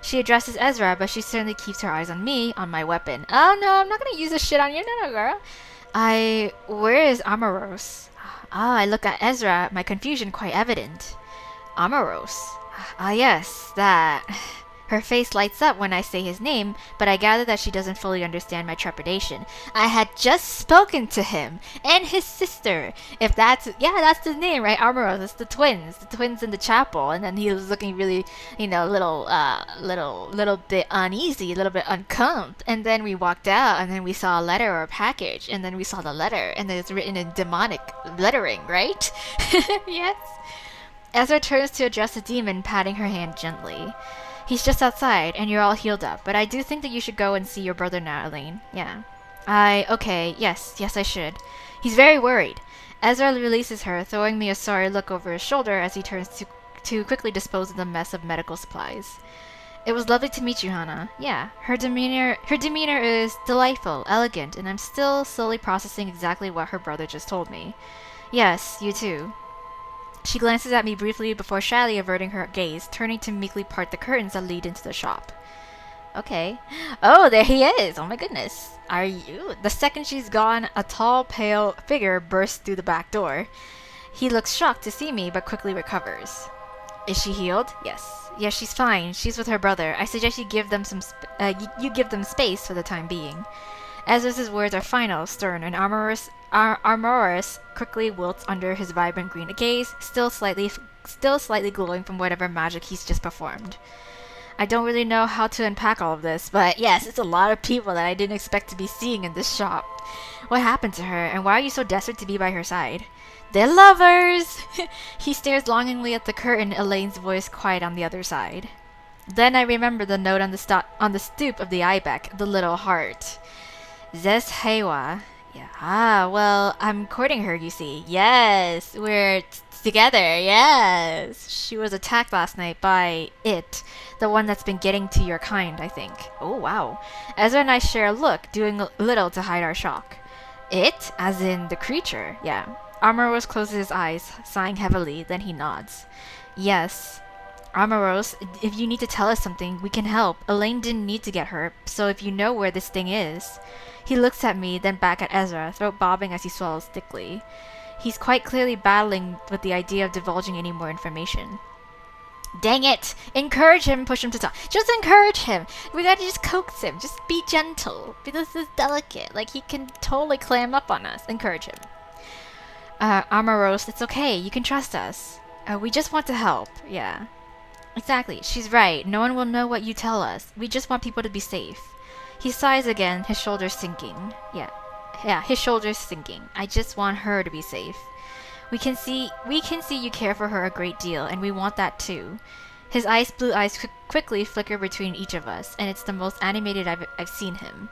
She addresses Ezra, but she certainly keeps her eyes on me, on my weapon. Oh no, I'm not gonna use this shit on you, no, girl. Where is Amaros? Ah, I look at Ezra, my confusion quite evident. Amaros? Ah, yes, that. Her face lights up when I say his name, but I gather that she doesn't fully understand my trepidation. I had just spoken to him and his sister. If that's the name, right? Amaros, it's the twins in the chapel. And then he was looking really, little bit uneasy, a little bit uncomfortable. And then we walked out, and then we saw a letter or a package, and then we saw the letter, and then it's written in demonic lettering, right? Yes. Ezra turns to address the demon, patting her hand gently. He's just outside, and you're all healed up, but I do think that you should go and see your brother now, Elaine. Yeah. Okay, yes, I should. He's very worried. Ezra releases her, throwing me a sorry look over his shoulder as he turns to quickly dispose of the mess of medical supplies. It was lovely to meet you, Hana. Yeah, her demeanor is delightful, elegant, and I'm still slowly processing exactly what her brother just told me. Yes, you too. She glances at me briefly before shyly averting her gaze, turning to meekly part the curtains that lead into the shop. Okay. Oh, there he is! Oh my goodness. Are you? The second she's gone, a tall, pale figure bursts through the back door. He looks shocked to see me, but quickly recovers. Is she healed? Yes. Yes, she's fine. She's with her brother. I suggest you give them you give them space for the time being. Ezra's words are final, stern, and Armoris quickly wilts under his vibrant green gaze, still slightly glowing from whatever magic he's just performed. I don't really know how to unpack all of this, but yes, it's a lot of people that I didn't expect to be seeing in this shop. What happened to her, and why are you so desperate to be by her side? They're lovers! He stares longingly at the curtain, Elaine's voice quiet on the other side. Then I remember the note on the stoop of the ibex, the little heart. Zes Heiwa. Yeah. Ah, well, I'm courting her, you see. Yes, we're together, yes. She was attacked last night by it, the one that's been getting to your kind, I think. Oh, wow. Ezra and I share a look, doing little to hide our shock. It? As in the creature, yeah. Armoros closes his eyes, sighing heavily, then he nods. Yes. Armoros, if you need to tell us something, we can help. Elaine didn't need to get hurt, so if you know where this thing is... He looks at me, then back at Ezra, throat bobbing as he swallows thickly. He's quite clearly battling with the idea of divulging any more information. Dang it! Encourage him, push him to talk. Just encourage him! We gotta just coax him. Just be gentle. Because this is delicate. Like, he can totally clam up on us. Encourage him. Amaros, it's okay. You can trust us. We just want to help. Yeah. Exactly. She's right. No one will know what you tell us. We just want people to be safe. He sighs again, his shoulders sinking. Yeah, his shoulders sinking. I just want her to be safe. We can see you care for her a great deal, and we want that too. His blue eyes quickly flicker between each of us, and it's the most animated I've seen him.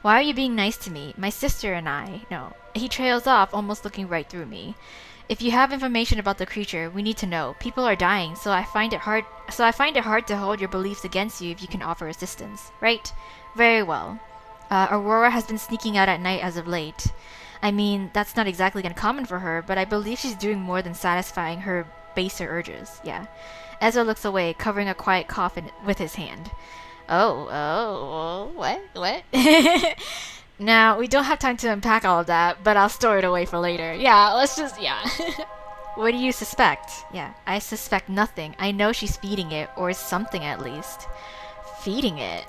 Why are you being nice to me? My sister and I... No. He trails off, almost looking right through me. If you have information about the creature, we need to know. People are dying, so I find it hard to hold your beliefs against you if you can offer assistance. Right? Very well. Aurora has been sneaking out at night as of late. I mean, that's not exactly uncommon for her, but I believe she's doing more than satisfying her baser urges. Yeah. Ezra looks away, covering a quiet cough with his hand. What? Now, we don't have time to unpack all of that, but I'll store it away for later. Yeah. What do you suspect? Yeah, I suspect nothing. I know she's feeding it, or something at least. Feeding it?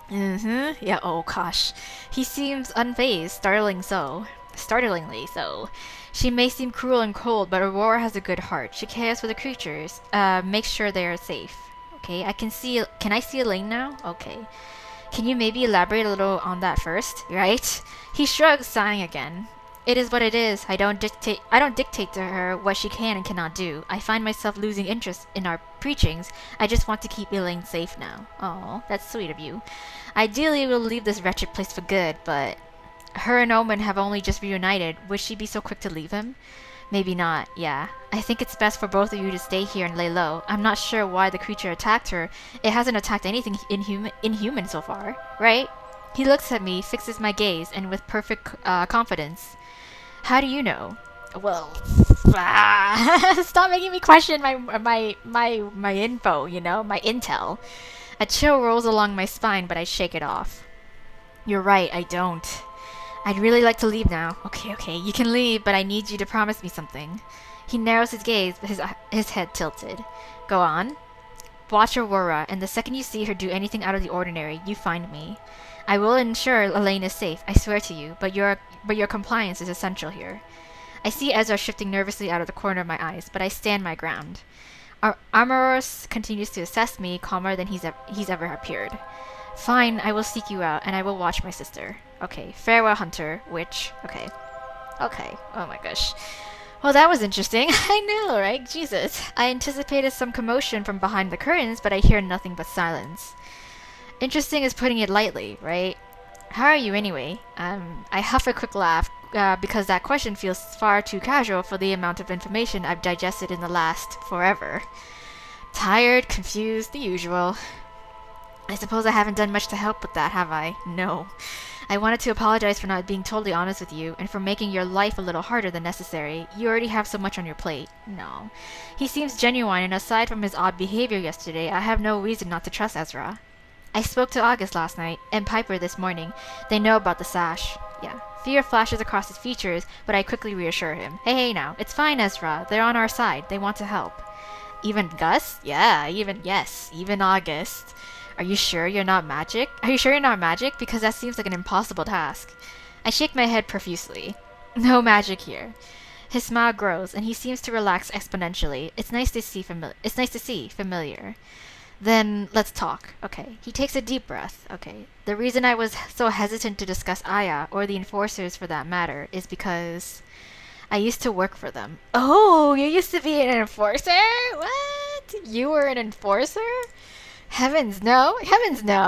Yeah, oh gosh. He seems unfazed, startling so. Startlingly so. She may seem cruel and cold, but Aurora has a good heart. She cares for the creatures, makes sure they are safe. Okay, can I see Elaine now? Okay. Can you maybe elaborate a little on that first? Right? He shrugs, sighing again. It is what it is. I don't dictate to her what she can and cannot do. I find myself losing interest in our preachings. I just want to keep Elaine safe now. Oh, that's sweet of you. Ideally, we'll leave this wretched place for good, but her and Omen have only just reunited. Would she be so quick to leave him? Maybe not, yeah. I think it's best for both of you to stay here and lay low. I'm not sure why the creature attacked her. It hasn't attacked anything inhuman so far, right? He looks at me, fixes my gaze, and with perfect confidence. How do you know? Well, stop making me question my info, my intel. A chill rolls along my spine, but I shake it off. You're right, I don't. I'd really like to leave now. Okay, you can leave, but I need you to promise me something. He narrows his gaze, his head tilted. Go on. Watch Aurora, and the second you see her do anything out of the ordinary, you find me. I will ensure Elaine is safe, I swear to you, but your compliance is essential here. I see Ezra shifting nervously out of the corner of my eyes, but I stand my ground. Amoros continues to assess me, calmer than he's ever appeared. Fine, I will seek you out, and I will watch my sister. Okay, farewell, Hunter, witch. Okay, oh my gosh. Well, that was interesting. I know, right? Jesus. I anticipated some commotion from behind the curtains, but I hear nothing but silence. Interesting is putting it lightly, right? How are you anyway? I huff a quick laugh, because that question feels far too casual for the amount of information I've digested in the last forever. Tired, confused, the usual. I suppose I haven't done much to help with that, have I? No. I wanted to apologize for not being totally honest with you, and for making your life a little harder than necessary. You already have so much on your plate. No. He seems genuine, and aside from his odd behavior yesterday, I have no reason not to trust Ezra. I spoke to August last night, and Piper this morning. They know about the sash. Yeah. Fear flashes across his features, but I quickly reassure him. Hey now, it's fine, Ezra. They're on our side. They want to help. Even Gus? Yeah, even August. Are you sure you're not magic? Because that seems like an impossible task. I shake my head profusely. No magic here. His smile grows, and he seems to relax exponentially. It's nice to see familiar. Then let's talk. Okay. He takes a deep breath. Okay. The reason I was so hesitant to discuss Aya, or the enforcers for that matter, is because I used to work for them. Oh, you used to be an enforcer? What? You were an enforcer? Heavens no!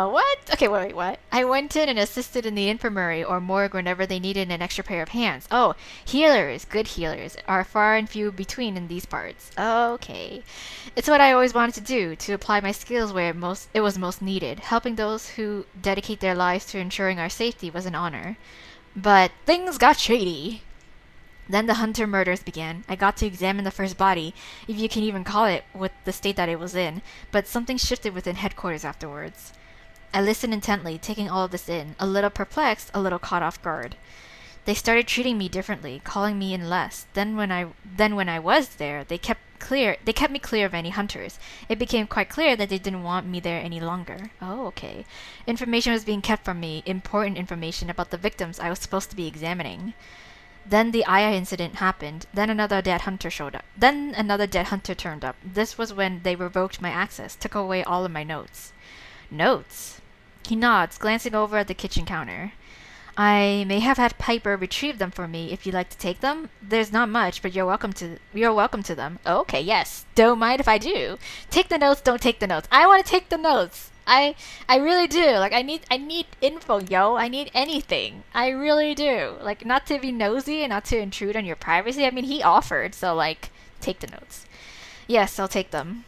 What? Okay, wait, what? I went in and assisted in the infirmary or morgue whenever they needed an extra pair of hands. Oh, healers, good healers, are far and few between in these parts. Okay. It's what I always wanted to do, to apply my skills where it was most needed. Helping those who dedicate their lives to ensuring our safety was an honor. But things got shady. Then the Hunter murders began. I got to examine the first body, if you can even call it, with the state that it was in, but something shifted within headquarters afterwards. I listened intently, taking all of this in, a little perplexed, a little caught off guard. They started treating me differently, calling me in less. Then when I was there, they kept me clear of any hunters. It became quite clear that they didn't want me there any longer. Oh, okay. Information was being kept from me, important information about the victims I was supposed to be examining. Then the Aya incident happened. Then another dead hunter turned up. This was when they revoked my access, took away all of my notes. Notes? He nods, glancing over at the kitchen counter. I may have had Piper retrieve them for me if you'd like to take them. There's not much, but you're welcome to them. Okay, yes. Don't mind if I do. Take the notes, don't take the notes. I want to take the notes. I really do. Like, I need info, yo. I need anything. I really do. Like, not to be nosy and not to intrude on your privacy. I mean, he offered, so, like, take the notes. Yes, I'll take them.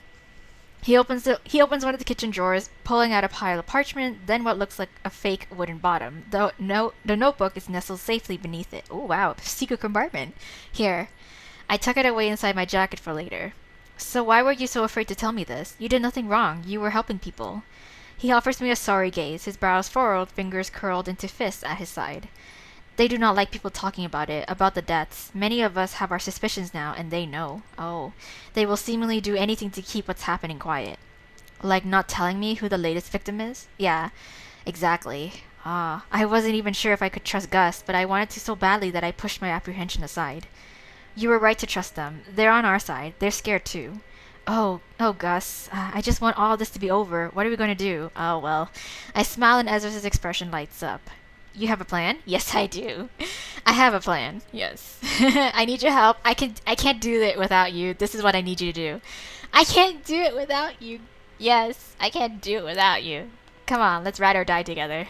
He opens one of the kitchen drawers, pulling out a pile of parchment, then what looks like a fake wooden bottom. The notebook is nestled safely beneath it. Oh, wow. Secret compartment. Here. I tuck it away inside my jacket for later. So why were you so afraid to tell me this? You did nothing wrong. You were helping people. He offers me a sorry gaze, his brows furrowed, fingers curled into fists at his side. They do not like people talking about it, about the deaths. Many of us have our suspicions now, and they know. Oh. They will seemingly do anything to keep what's happening quiet. Like not telling me who the latest victim is? Yeah, exactly. Ah, I wasn't even sure if I could trust Gus, but I wanted to so badly that I pushed my apprehension aside. You were right to trust them. They're on our side. They're scared too. Oh, Gus. I just want all this to be over. What are we going to do? Oh, well. I smile and Ezra's expression lights up. You have a plan? Yes, I do. I have a plan. Yes. I need your help. I can't do it without you. This is what I need you to do. I can't do it without you. Yes, I can't do it without you. Come on, let's ride or die together.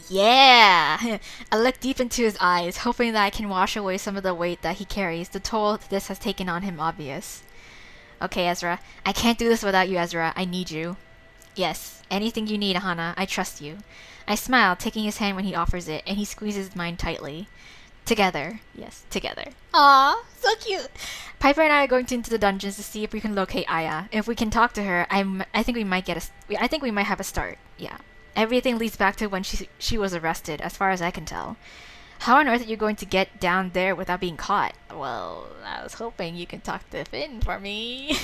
Yeah! I look deep into his eyes, hoping that I can wash away some of the weight that he carries. The toll this has taken on him obvious. Okay, Ezra. I can't do this without you, Ezra. I need you. Yes, anything you need, Hana. I trust you. I smile, taking his hand when he offers it, and he squeezes mine tightly. Together. Yes, together. Aw, so cute. Piper and I are going into the dungeons to see if we can locate Aya. If we can talk to her, I think we might I think we might have a start. Yeah. Everything leads back to when she was arrested, as far as I can tell. How on earth are you going to get down there without being caught? Well, I was hoping you can talk to Finn for me.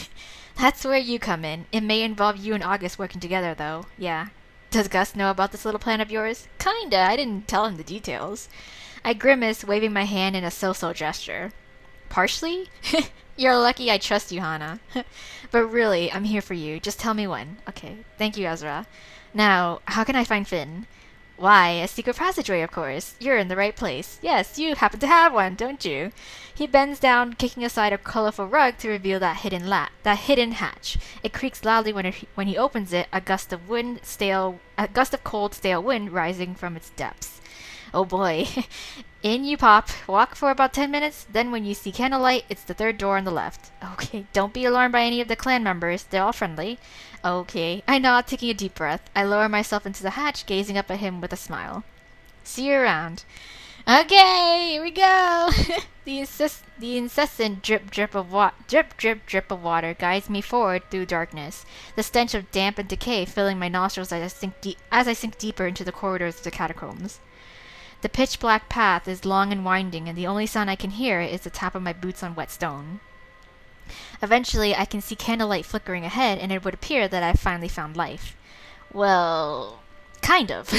That's where you come in. It may involve you and August working together, though. Yeah. Does Gus know about this little plan of yours? Kinda. I didn't tell him the details. I grimace, waving my hand in a so-so gesture. Partially? You're lucky I trust you, Hana. But really, I'm here for you. Just tell me when. Okay. Thank you, Ezra. Now, how can I find Finn? Why, a secret passageway, of course. You're in the right place. Yes, you happen to have one, don't you? He bends down, kicking aside a colorful rug to reveal that hidden hatch. It creaks loudly when he opens it, a gust of cold, stale wind rising from its depths. Oh boy. In you pop, walk for about 10 minutes, then when you see candlelight, it's the third door on the left. Okay, don't be alarmed by any of the clan members, they're all friendly. Okay, I nod, taking a deep breath. I lower myself into the hatch, gazing up at him with a smile. See you around. Okay, here we go. The incessant drip of water guides me forward through darkness. The stench of damp and decay filling my nostrils as I sink deeper into the corridors of the catacombs. The pitch-black path is long and winding, and the only sound I can hear is the tap of my boots on wet stone. Eventually, I can see candlelight flickering ahead, and it would appear that I've finally found life. Well, kind of.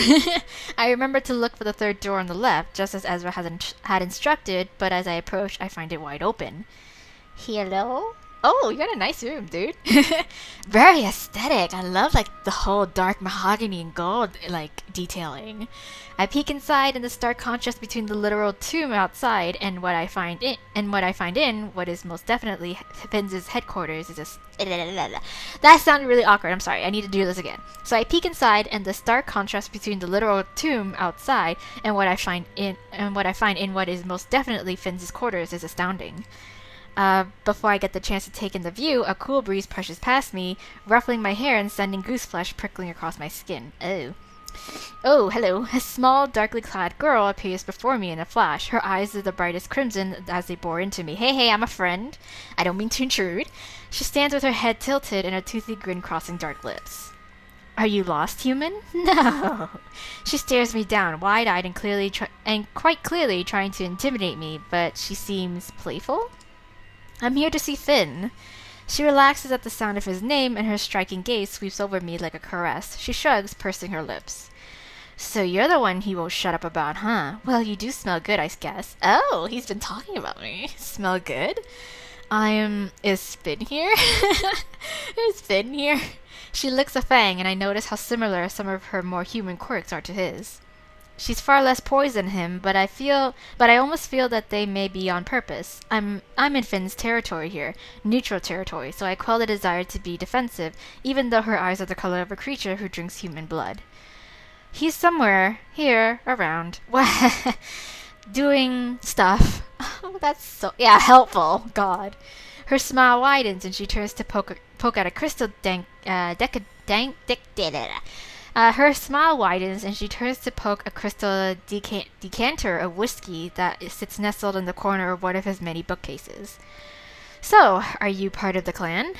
I remember to look for the third door on the left, just as Ezra had instructed, but as I approach, I find it wide open. Hello? Oh, you got a nice room, dude. Very aesthetic. I love, the whole dark mahogany and gold, detailing. I peek inside, and the stark contrast between the literal tomb outside and what I find in what is most definitely Finn's headquarters is that sounded really awkward. I'm sorry. I need to do this again. So I peek inside, and the stark contrast between the literal tomb outside and what I find in what is most definitely Finn's quarters is astounding. Before I get the chance to take in the view, a cool breeze pushes past me, ruffling my hair and sending goose flesh prickling across my skin. Oh, hello. A small, darkly clad girl appears before me in a flash. Her eyes are the brightest crimson as they bore into me. Hey, I'm a friend. I don't mean to intrude. She stands with her head tilted and a toothy grin crossing dark lips. Are you lost, human? No. She stares me down, wide-eyed and quite clearly trying to intimidate me, but she seems playful? I'm here to see Finn. She relaxes at the sound of his name, and her striking gaze sweeps over me like a caress. She shrugs, pursing her lips. So you're the one he won't shut up about, huh? Well, you do smell good, I guess. Oh, he's been talking about me. Smell good? Is Finn here? Is Finn here? She licks a fang, and I notice how similar some of her more human quirks are to his. She's far less poised than him, but I almost feel that they may be on purpose. I'm in Finn's territory here, neutral territory, so I quell the desire to be defensive, even though her eyes are the color of a creature who drinks human blood. He's somewhere here around. Doing stuff. Oh, that's so helpful. God. Her smile widens and she turns to poke at a crystal her smile widens and she turns to poke a crystal decanter of whiskey that sits nestled in the corner of one of his many bookcases. So, are you part of the clan?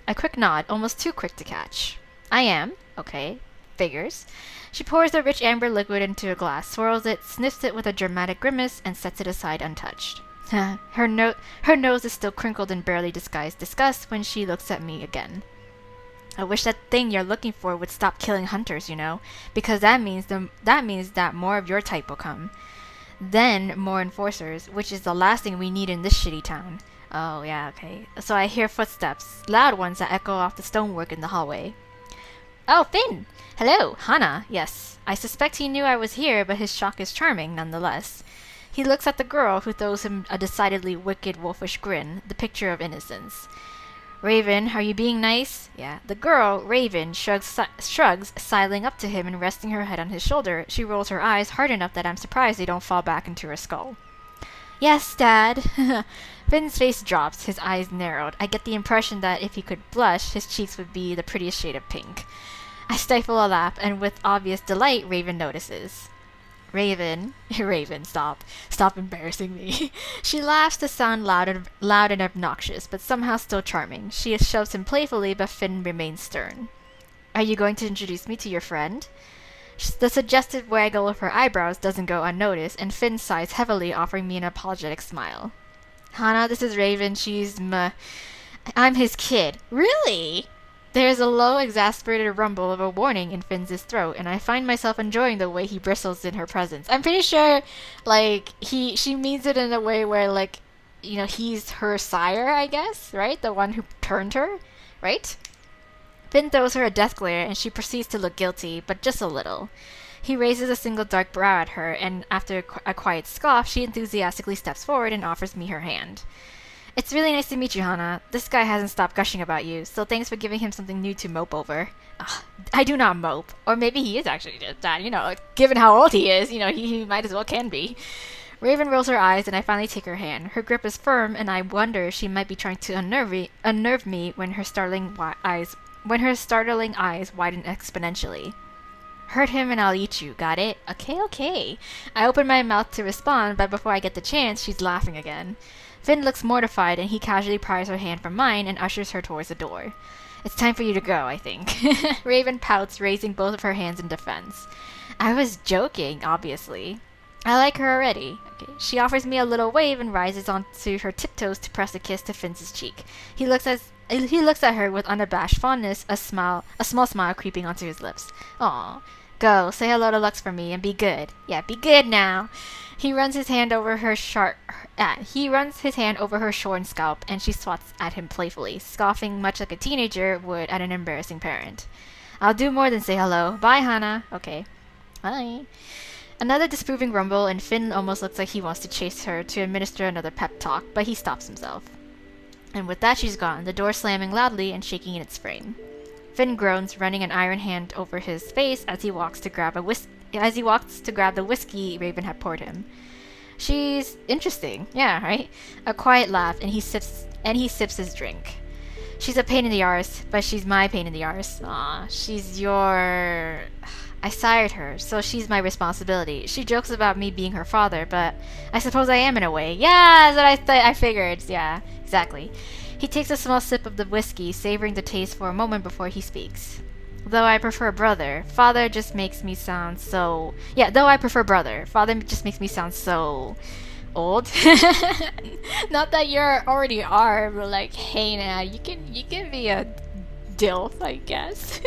A quick nod, almost too quick to catch. I am. Okay. Figures. She pours the rich amber liquid into a glass, swirls it, sniffs it with a dramatic grimace, and sets it aside untouched. Her nose is still crinkled in barely disguised disgust when she looks at me again. I wish that thing you're looking for would stop killing hunters, you know, because that means that more of your type will come. Then more enforcers, which is the last thing we need in this shitty town. Oh yeah, okay. So I hear footsteps, loud ones that echo off the stonework in the hallway. Oh, Finn! Hello, Hana. Yes, I suspect he knew I was here, but his shock is charming nonetheless. He looks at the girl, who throws him a decidedly wicked wolfish grin, the picture of innocence. Raven, are you being nice? Yeah. The girl, Raven, shrugs, sidling up to him and resting her head on his shoulder. She rolls her eyes hard enough that I'm surprised they don't fall back into her skull. Yes, Dad. Finn's face drops, his eyes narrowed. I get the impression that if he could blush, his cheeks would be the prettiest shade of pink. I stifle a laugh, and with obvious delight, Raven notices. Raven, stop. Stop embarrassing me. She laughs to sound loud and obnoxious, but somehow still charming. She shoves him playfully, but Finn remains stern. Are you going to introduce me to your friend? The suggestive waggle of her eyebrows doesn't go unnoticed, and Finn sighs heavily, offering me an apologetic smile. Hana, this is Raven. I'm his kid. Really? There's a low, exasperated rumble of a warning in Finn's throat, and I find myself enjoying the way he bristles in her presence. I'm pretty sure, she means it in a way where, he's her sire, I guess, right? The one who turned her, right? Finn throws her a death glare, and she proceeds to look guilty, but just a little. He raises a single dark brow at her, and after a quiet scoff, she enthusiastically steps forward and offers me her hand. It's really nice to meet you, Hana. This guy hasn't stopped gushing about you, so thanks for giving him something new to mope over. I do not mope. Or maybe he is actually just that, given how old he is, he might as well can be. Raven rolls her eyes, and I finally take her hand. Her grip is firm, and I wonder if she might be trying to unnerve me when her startling eyes widen exponentially. Hurt him and I'll eat you, got it? Okay. I open my mouth to respond, but before I get the chance, she's laughing again. Finn looks mortified, and he casually pries her hand from mine and ushers her towards the door. It's time for you to go, I think. Raven pouts, raising both of her hands in defense. I was joking, obviously. I like her already. Okay. She offers me a little wave and rises onto her tiptoes to press a kiss to Finn's cheek. He looks at her with unabashed fondness, a small smile creeping onto his lips. Aw. Go, say hello to Lux for me, and be good. Yeah, be good now. He runs his hand over her shorn scalp, and she swats at him playfully, scoffing much like a teenager would at an embarrassing parent. I'll do more than say hello. Bye, Hana. Okay. Bye. Another disproving rumble, and Finn almost looks like he wants to chase her to administer another pep talk, but he stops himself. And with that, she's gone, the door slamming loudly and shaking in its frame. Finn groans, running an iron hand over his face as he walks to grab the whiskey Raven had poured him. She's interesting, yeah, right? A quiet laugh, and he sips his drink. She's a pain in the arse, but she's my pain in the arse. Aw, she's your... I sired her, so she's my responsibility. She jokes about me being her father, but I suppose I am in a way. Yeah, that's what I figured. Yeah, exactly. He takes a small sip of the whiskey, savoring the taste for a moment before he speaks. Though I prefer brother, father just makes me sound so... Yeah, though I prefer brother, father just makes me sound so... old. Not that you already are, but like, hey now, you can be a dilf, I guess.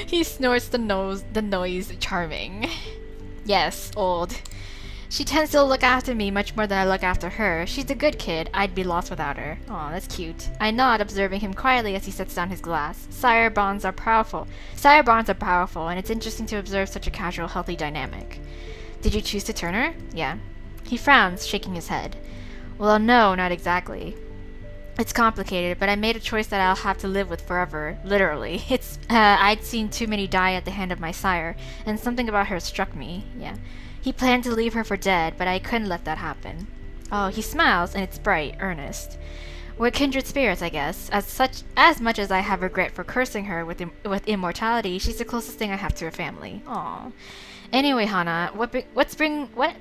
He snorts the noise charming. Yes, old. She tends to look after me much more than I look after her. She's a good kid. I'd be lost without her. Aw, that's cute. I nod, observing him quietly as he sets down his glass. Sire bonds are powerful, and it's interesting to observe such a casual, healthy dynamic. Did you choose to turn her? Yeah. He frowns, shaking his head. Well, no, not exactly. It's complicated, but I made a choice that I'll have to live with forever. Literally. I'd seen too many die at the hand of my sire, and something about her struck me. Yeah. He planned to leave her for dead, but I couldn't let that happen. Oh, he smiles, and it's bright, earnest. We're kindred spirits, I guess. As much as I have regret for cursing her with immortality, she's the closest thing I have to a family. Aw. Anyway, Hana, what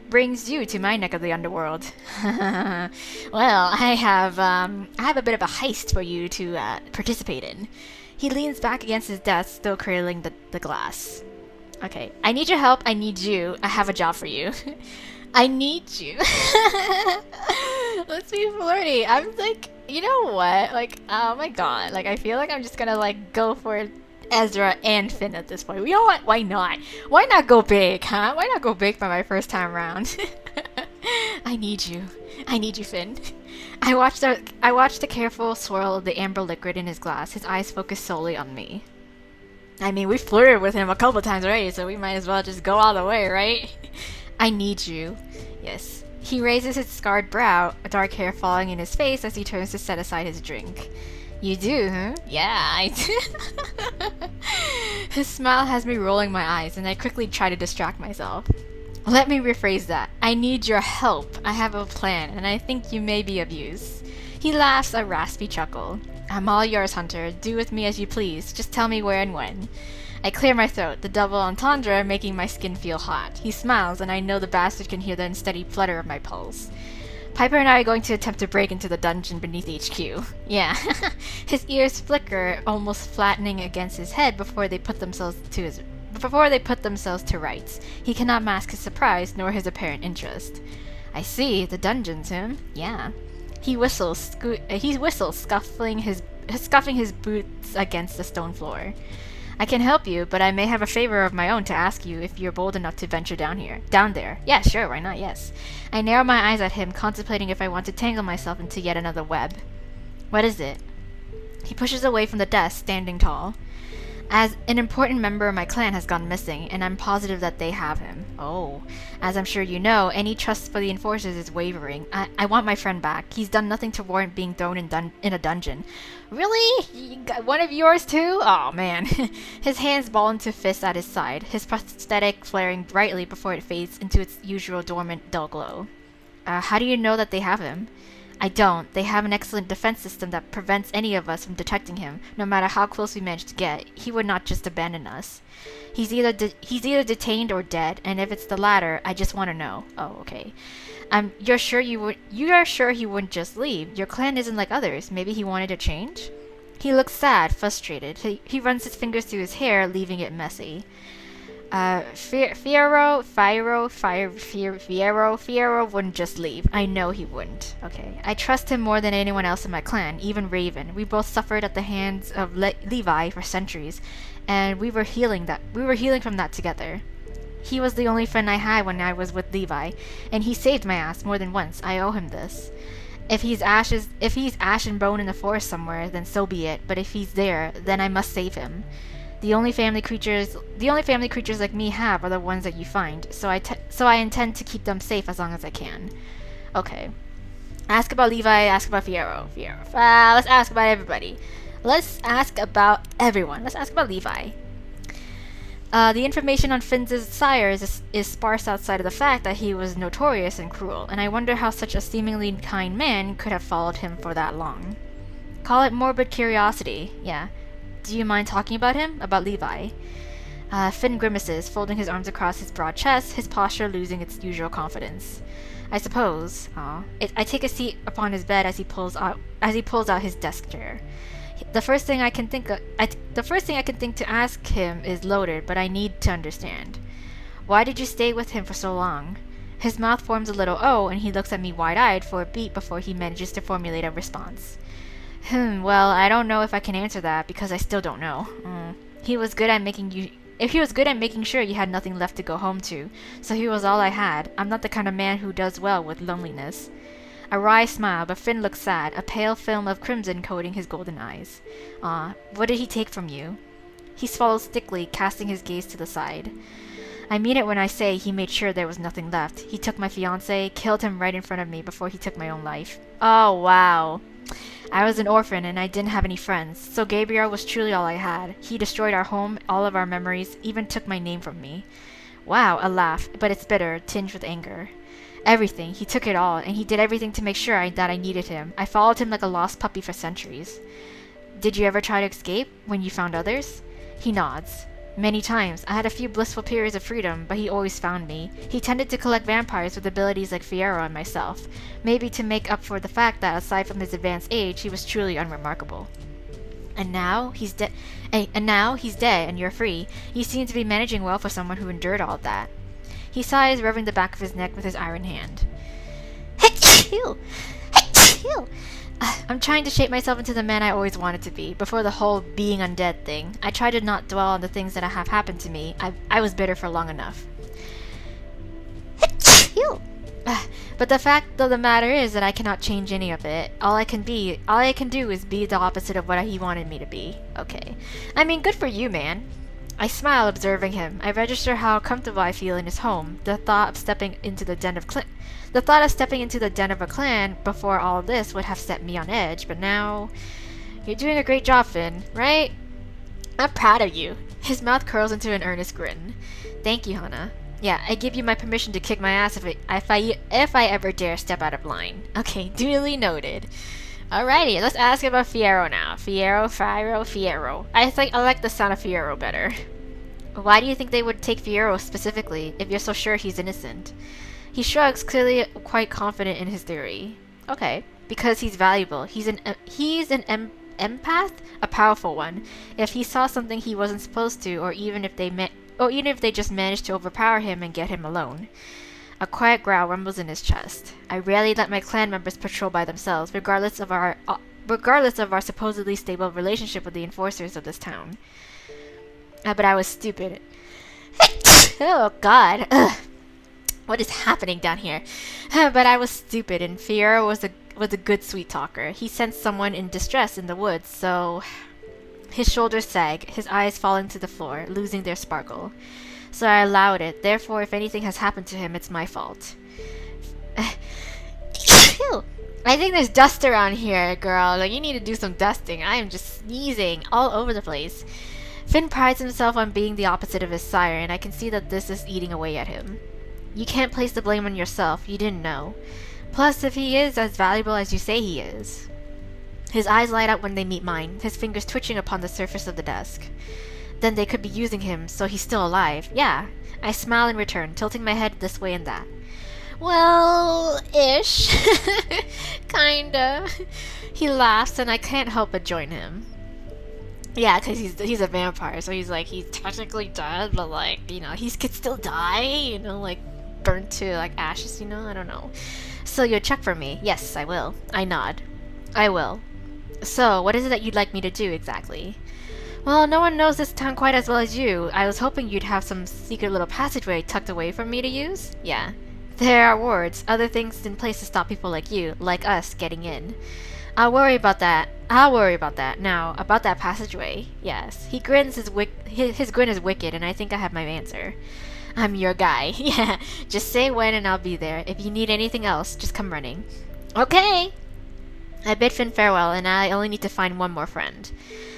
brings you to my neck of the underworld? Well, I have a bit of a heist for you to participate in. He leans back against his desk, still cradling the glass. Okay, I need your help. I need you. I have a job for you. I need you. Let's be flirty. I'm like, You know what? Like, oh my god. Like, I feel like I'm just gonna, like, go for Ezra and Finn at this point. You know what? Why not? Why not go big, huh? Why not go big for my first time round? I need you. I need you, Finn. I watched the careful swirl of the amber liquid in his glass, his eyes focused solely on me. I mean, we flirted with him a couple times already, so we might as well just go all the way, right? I need you. Yes. He raises his scarred brow, dark hair falling in his face as he turns to set aside his drink. You do, huh? Yeah, I do. His smile has me rolling my eyes, and I quickly try to distract myself. Let me rephrase that. I need your help. I have a plan, and I think you may be of use. He laughs a raspy chuckle. I'm all yours, Hunter. Do with me as you please. Just tell me where and when. I clear my throat, the double entendre making my skin feel hot. He smiles, and I know the bastard can hear the unsteady flutter of my pulse. Piper and I are going to attempt to break into the dungeon beneath HQ. Yeah. His ears flicker, almost flattening against his head before they put themselves to rights. He cannot mask his surprise nor his apparent interest. I see, the dungeons, huh? Yeah. He whistles, scuffing his boots against the stone floor. I can help you, but I may have a favor of my own to ask you if you're bold enough to venture down there. Yeah, sure, why not, yes. I narrow my eyes at him, contemplating if I want to tangle myself into yet another web. What is it? He pushes away from the desk, standing tall. As an important member of my clan has gone missing, and I'm positive that they have him. Oh. As I'm sure you know, any trust for the enforcers is wavering. I want my friend back. He's done nothing to warrant being thrown in a dungeon. Really? You got one of yours too? Oh man. His hands ball into fists at his side, his prosthetic flaring brightly before it fades into its usual dormant dull glow. How do you know that they have him? I don't. They have an excellent defense system that prevents any of us from detecting him, no matter how close we manage to get. He would not just abandon us. He's either detained or dead, and if it's the latter, I just want to know. Oh, okay. You are sure he wouldn't just leave? Your clan isn't like others. Maybe he wanted to change? He looks sad, frustrated. He runs his fingers through his hair, leaving it messy. Fiero wouldn't just leave. I know he wouldn't. Okay. I trust him more than anyone else in my clan, even Raven. We both suffered at the hands of Levi for centuries, and we were healing from that together. He was the only friend I had when I was with Levi, and he saved my ass more than once. I owe him this. If he's ash and bone in the forest somewhere, then so be it. But if he's there, then I must save him. The only family creatures like me have are the ones that you find, so I intend to keep them safe as long as I can. Okay. Ask about Levi, ask about Fiero. Let's ask about everybody. Let's ask about everyone. Let's ask about Levi. The information on Finn's sire is sparse outside of the fact that he was notorious and cruel, and I wonder how such a seemingly kind man could have followed him for that long. Call it morbid curiosity, yeah. Do you mind talking about him? About Levi? Finn grimaces, folding his arms across his broad chest, his posture losing its usual confidence. I suppose. I take a seat upon his bed as he pulls out his desk chair. The first thing I can think to ask him is loaded, but I need to understand. Why did you stay with him for so long? His mouth forms a little O, and he looks at me wide-eyed for a beat before he manages to formulate a response. Well, I don't know if I can answer that, because I still don't know. If he was good at making sure you had nothing left to go home to, so he was all I had. I'm not the kind of man who does well with loneliness. A wry smile, but Finn looks sad, a pale film of crimson coating his golden eyes. What did he take from you? He swallows thickly, casting his gaze to the side. I mean it when I say he made sure there was nothing left. He took my fiancé, killed him right in front of me before he took my own life. Oh, wow. I was an orphan and I didn't have any friends, so Gabriel was truly all I had. He destroyed our home, all of our memories, even took my name from me. Wow, a laugh, but it's bitter, tinged with anger. Everything, he took it all, and he did everything to make sure that I needed him. I followed him like a lost puppy for centuries. Did you ever try to escape, when you found others? He nods. Many times. I had a few blissful periods of freedom, but he always found me. He tended to collect vampires with abilities like Fiero and myself, maybe to make up for the fact that, aside from his advanced age, he was truly unremarkable. And now he's dead, and you're free. You seem to be managing well for someone who endured all of that. He sighs, rubbing the back of his neck with his iron hand. Achoo! Achoo! I'm trying to shape myself into the man I always wanted to be, before the whole being undead thing. I try to not dwell on the things that have happened to me. I was bitter for long enough. But the fact of the matter is that I cannot change any of it. All I can do is be the opposite of what he wanted me to be. Okay. I mean, good for you, man. I smile, observing him. I register how comfortable I feel in his home. The thought of stepping into the den of a clan before all this would have set me on edge, but now... You're doing a great job, Finn, right? I'm proud of you. His mouth curls into an earnest grin. Thank you, Hana. Yeah, I give you my permission to kick my ass if I ever dare step out of line. Okay, duly noted. Alrighty, let's ask about Fiyero now. Fiyero. I like the sound of Fiyero better. Why do you think they would take Fiyero specifically, if you're so sure he's innocent? He shrugs, clearly quite confident in his theory. Okay, because he's valuable. He's an empath, a powerful one. If he saw something he wasn't supposed to, or even if they just managed to overpower him and get him alone. A quiet growl rumbles in his chest. I rarely let my clan members patrol by themselves, regardless of our supposedly stable relationship with the enforcers of this town. But I was stupid. Oh God. Ugh. What is happening down here? But I was stupid, and Fiyero was a good sweet talker. He sensed someone in distress in the woods, so... His shoulders sag, his eyes falling to the floor, losing their sparkle. So I allowed it. Therefore, if anything has happened to him, it's my fault. I think there's dust around here, girl. Like, you need to do some dusting. I am just sneezing all over the place. Finn prides himself on being the opposite of his sire, and I can see that this is eating away at him. You can't place the blame on yourself. You didn't know. Plus, if he is as valuable as you say he is... His eyes light up when they meet mine, his fingers twitching upon the surface of the desk. Then they could be using him, so he's still alive. Yeah. I smile in return, tilting my head this way and that. Well, ish. Kinda. He laughs, and I can't help but join him. Yeah, because he's a vampire, so he's technically dead, but he could still die, burnt to ashes, I don't know. So you'll check for me? Yes, I will. I nod. I will. So, what is it that you'd like me to do, exactly? Well, no one knows this town quite as well as you. I was hoping you'd have some secret little passageway tucked away from me to use. Yeah. There are wards, other things in place to stop people like you, like us, getting in. I'll worry about that. Now, about that passageway. Yes. He grins, his grin is wicked, and I think I have my answer. I'm your guy. Yeah. Just say when and I'll be there. If you need anything else, just come running. Okay! I bid Finn farewell, and I only need to find one more friend.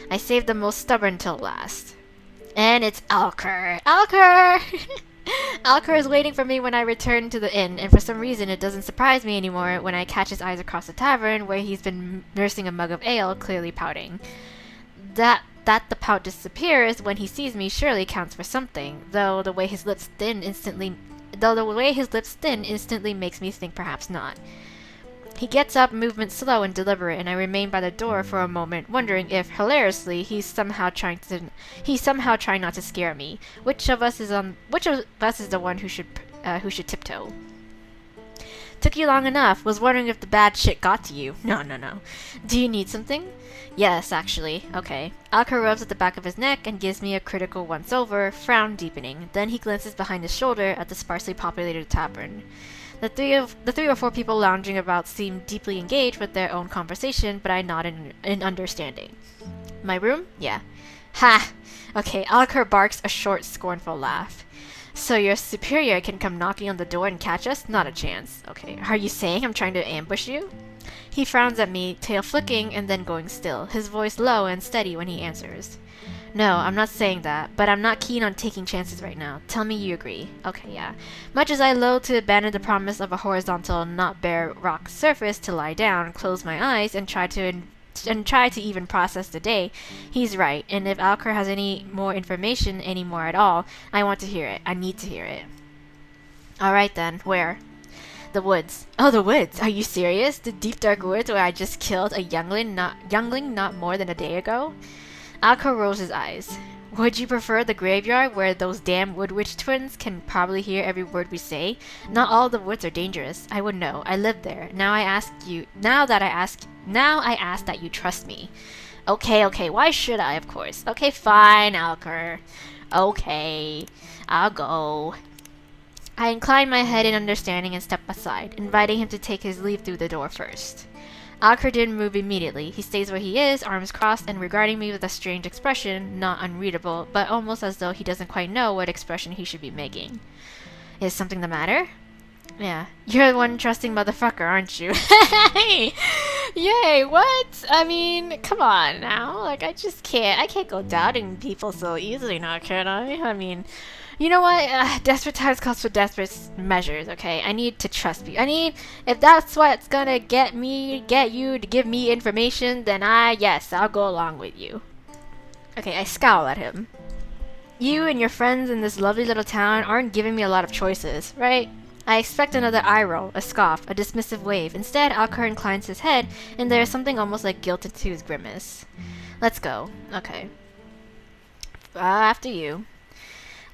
I saved the most stubborn till last. And it's Alker. Alker! Alker is waiting for me when I return to the inn, and for some reason it doesn't surprise me anymore when I catch his eyes across the tavern, where he's been nursing a mug of ale, clearly pouting. That the pout disappears when he sees me surely counts for something, though the way his lips thin instantly makes me think perhaps not. He gets up, movement slow and deliberate, and I remain by the door for a moment, wondering if, hilariously, he's somehow trying not to scare me. Which of us is the one who should tiptoe? Took you long enough. Was wondering if the bad shit got to you. No. Do you need something? Yes, actually. Okay. Alker rubs at the back of his neck and gives me a critical once-over, frown deepening. Then he glances behind his shoulder at the sparsely populated tavern. The three or four people lounging about seem deeply engaged with their own conversation, but I nod in understanding. My room? Yeah. Ha! Okay, Alker barks a short, scornful laugh. So your superior can come knocking on the door and catch us? Not a chance. Okay, are you saying I'm trying to ambush you? He frowns at me, tail flicking and then going still, his voice low and steady when he answers. No, I'm not saying that, but I'm not keen on taking chances right now. Tell me you agree. Okay, yeah. Much as I loathe to abandon the promise of a horizontal, not bare rock surface to lie down, close my eyes, and try to even process the day, he's right, and if Alker has any more information, any more at all, I want to hear it. I need to hear it. Alright then, where? The woods. Oh, the woods! Are you serious? The deep dark woods where I just killed a youngling not more than a day ago? Alker rolls his eyes. Would you prefer the graveyard where those damn wood witch twins can probably hear every word we say? Not all the woods are dangerous. I would know. I live there. Now I ask that you trust me. Okay, why should I, of course? Okay, fine, Alker. Okay, I'll go. I incline my head in understanding and step aside, inviting him to take his leave through the door first. Alker didn't move immediately. He stays where he is, arms crossed, and regarding me with a strange expression, not unreadable, but almost as though he doesn't quite know what expression he should be making. Is something the matter? Yeah. You're the one trusting motherfucker, aren't you? Yay, what? I mean, come on now. Like, I can't go doubting people so easily now, can I? I mean, you know what? Desperate times calls for desperate measures, okay? I need to trust you. If that's what's gonna get you to give me information, then yes, I'll go along with you. Okay, I scowl at him. You and your friends in this lovely little town aren't giving me a lot of choices, right? I expect another eye roll, a scoff, a dismissive wave. Instead, Alker inclines his head, and there is something almost like guilt to his grimace. Let's go. Okay. After you.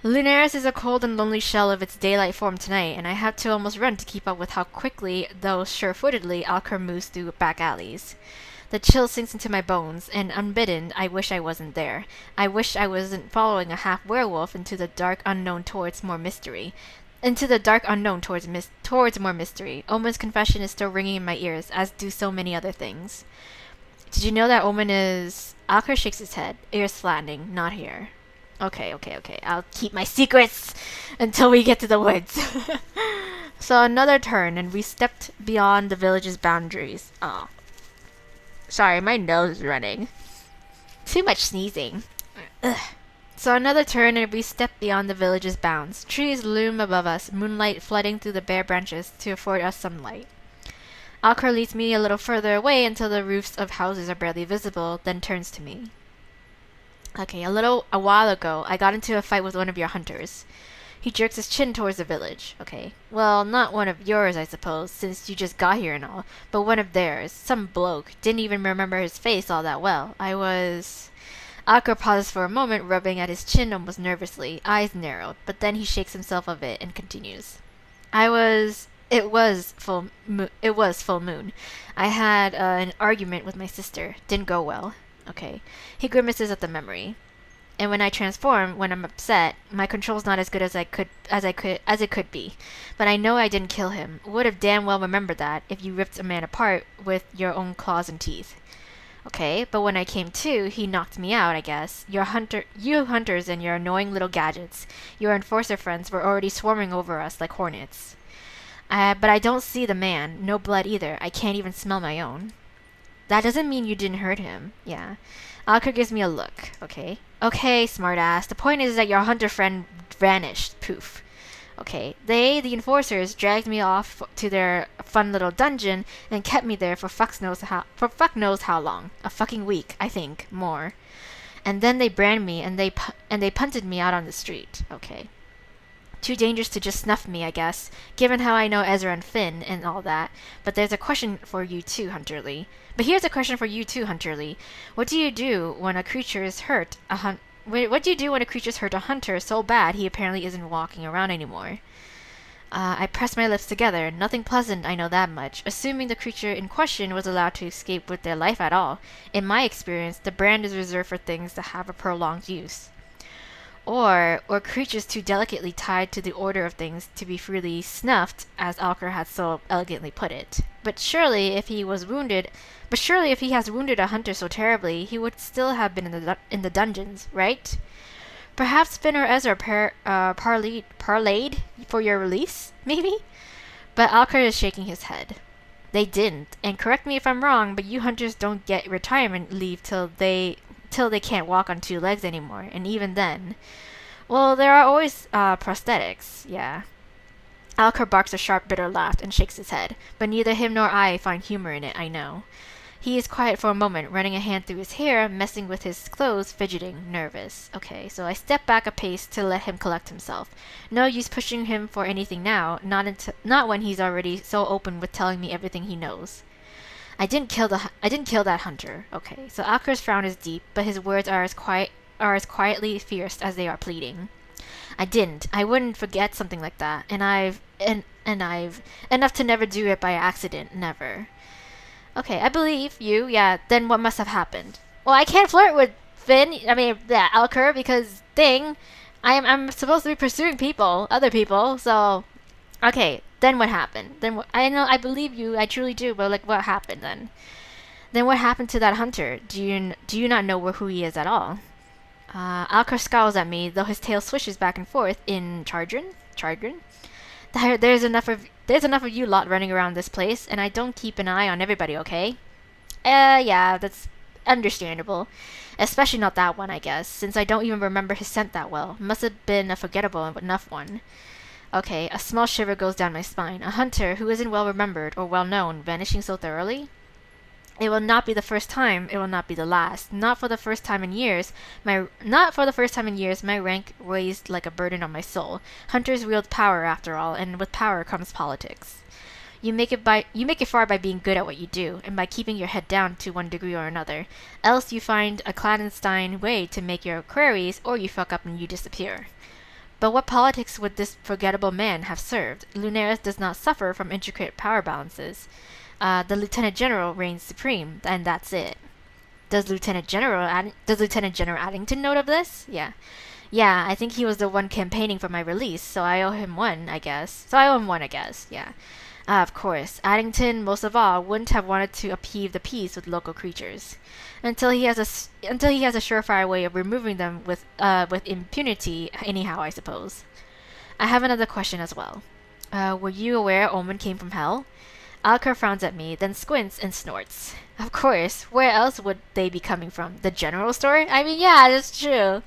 Lunaris is a cold and lonely shell of its daylight form tonight, and I have to almost run to keep up with how quickly, though sure-footedly, Alker moves through back alleys. The chill sinks into my bones, and unbidden, I wish I wasn't there. I wish I wasn't following a half-werewolf into the dark unknown towards more mystery. Towards more mystery. Omen's confession is still ringing in my ears, as do so many other things. Did you know that Omen is... Alker shakes his head, ears flattening. Not here. Okay. I'll keep my secrets until we get to the woods. So another turn, and we stepped beyond the village's boundaries. Oh. Sorry, my nose is running. Too much sneezing. Ugh. So another turn, and we step beyond the village's bounds. Trees loom above us, moonlight flooding through the bare branches to afford us some light. Alker leads me a little further away until the roofs of houses are barely visible, then turns to me. Okay, a while ago, I got into a fight with one of your hunters. He jerks his chin towards the village. Okay, well, not one of yours, I suppose, since you just got here and all, but one of theirs. Some bloke. Didn't even remember his face all that well. Alker pauses for a moment, rubbing at his chin almost nervously, eyes narrowed, but then he shakes himself of it and continues. It was full moon. I had an argument with my sister. Didn't go well. Okay. He grimaces at the memory. And when I transform, when I'm upset, my control's not as good as it could be. But I know I didn't kill him. Would have damn well remembered that if you ripped a man apart with your own claws and teeth. Okay, but when I came to, he knocked me out, I guess. You hunters and your annoying little gadgets. Your enforcer friends were already swarming over us like hornets. But I don't see the man. No blood either. I can't even smell my own. That doesn't mean you didn't hurt him. Yeah. Alker gives me a look. Okay, smartass. The point is that your hunter friend vanished. Poof. Okay, the enforcers, dragged me off to their fun little dungeon and kept me there for fuck knows how long. A fucking week, I think, more. And then they branded me and they punted me out on the street. Okay. Too dangerous to just snuff me, I guess, given how I know Ezra and Finn and all that. But here's a question for you too, Hunter Lee. What do you do when a creature's hurt a hunter so bad he apparently isn't walking around anymore? I press my lips together. Nothing pleasant, I know that much, assuming the creature in question was allowed to escape with their life at all. In my experience, the brand is reserved for things that have a prolonged use. Or creatures too delicately tied to the order of things to be freely snuffed, as Alker had so elegantly put it. But surely if he has wounded a hunter so terribly, he would still have been in the dungeons, right? Perhaps Finn or Ezra parlayed for your release, maybe? But Alker is shaking his head. They didn't, and correct me if I'm wrong, but you hunters don't get retirement leave till they can't walk on two legs anymore, and even then... Well, there are always prosthetics, yeah. Alker barks a sharp, bitter laugh and shakes his head, but neither him nor I find humor in it, I know. He is quiet for a moment, running a hand through his hair, messing with his clothes, fidgeting, nervous. Okay, so I step back a pace to let him collect himself. No use pushing him for anything now, not when he's already so open with telling me everything he knows. I didn't kill that hunter. Okay, so Alker's frown is deep, but his words are as quiet are as quietly fierce as they are pleading. I didn't. I wouldn't forget something like that, and I've enough to never do it by accident, never. Okay, I believe you. Yeah, then what must have happened? Well, I can't flirt with Alker, because I'm supposed to be pursuing other people. So, okay, then what happened? I know I believe you. I truly do. But like, what happened then? Then what happened to that hunter? Do you not know who he is at all? Alker scowls at me, though his tail swishes back and forth in Chardrin. Chardrin. There's enough of you lot running around this place, and I don't keep an eye on everybody, okay? Yeah, that's understandable. Especially not that one, I guess, since I don't even remember his scent that well. Must have been a forgettable enough one. Okay, a small shiver goes down my spine. A hunter who isn't well remembered or well known, vanishing so thoroughly? It will not be the first time, it will not be the last. Not for the first time in years, my rank raised like a burden on my soul. Hunters wield power after all, and with power comes politics. You make it far by being good at what you do, and by keeping your head down to one degree or another. Else you find a clandestine way to make your queries, or you fuck up and you disappear. But what politics would this forgettable man have served? Lunaris does not suffer from intricate power balances. The Lieutenant General reigns supreme, and that's it. Does Lieutenant General Addington note of this? Yeah. Yeah, I think he was the one campaigning for my release, so I owe him one, I guess. Yeah. Of course, Addington, most of all, wouldn't have wanted to upheave the peace with local creatures. Until he has a surefire way of removing them with impunity, anyhow, I suppose. I have another question as well. Were you aware Omen came from hell? Alker frowns at me, then squints and snorts. Of course, where else would they be coming from? The general store? I mean, yeah, that's true.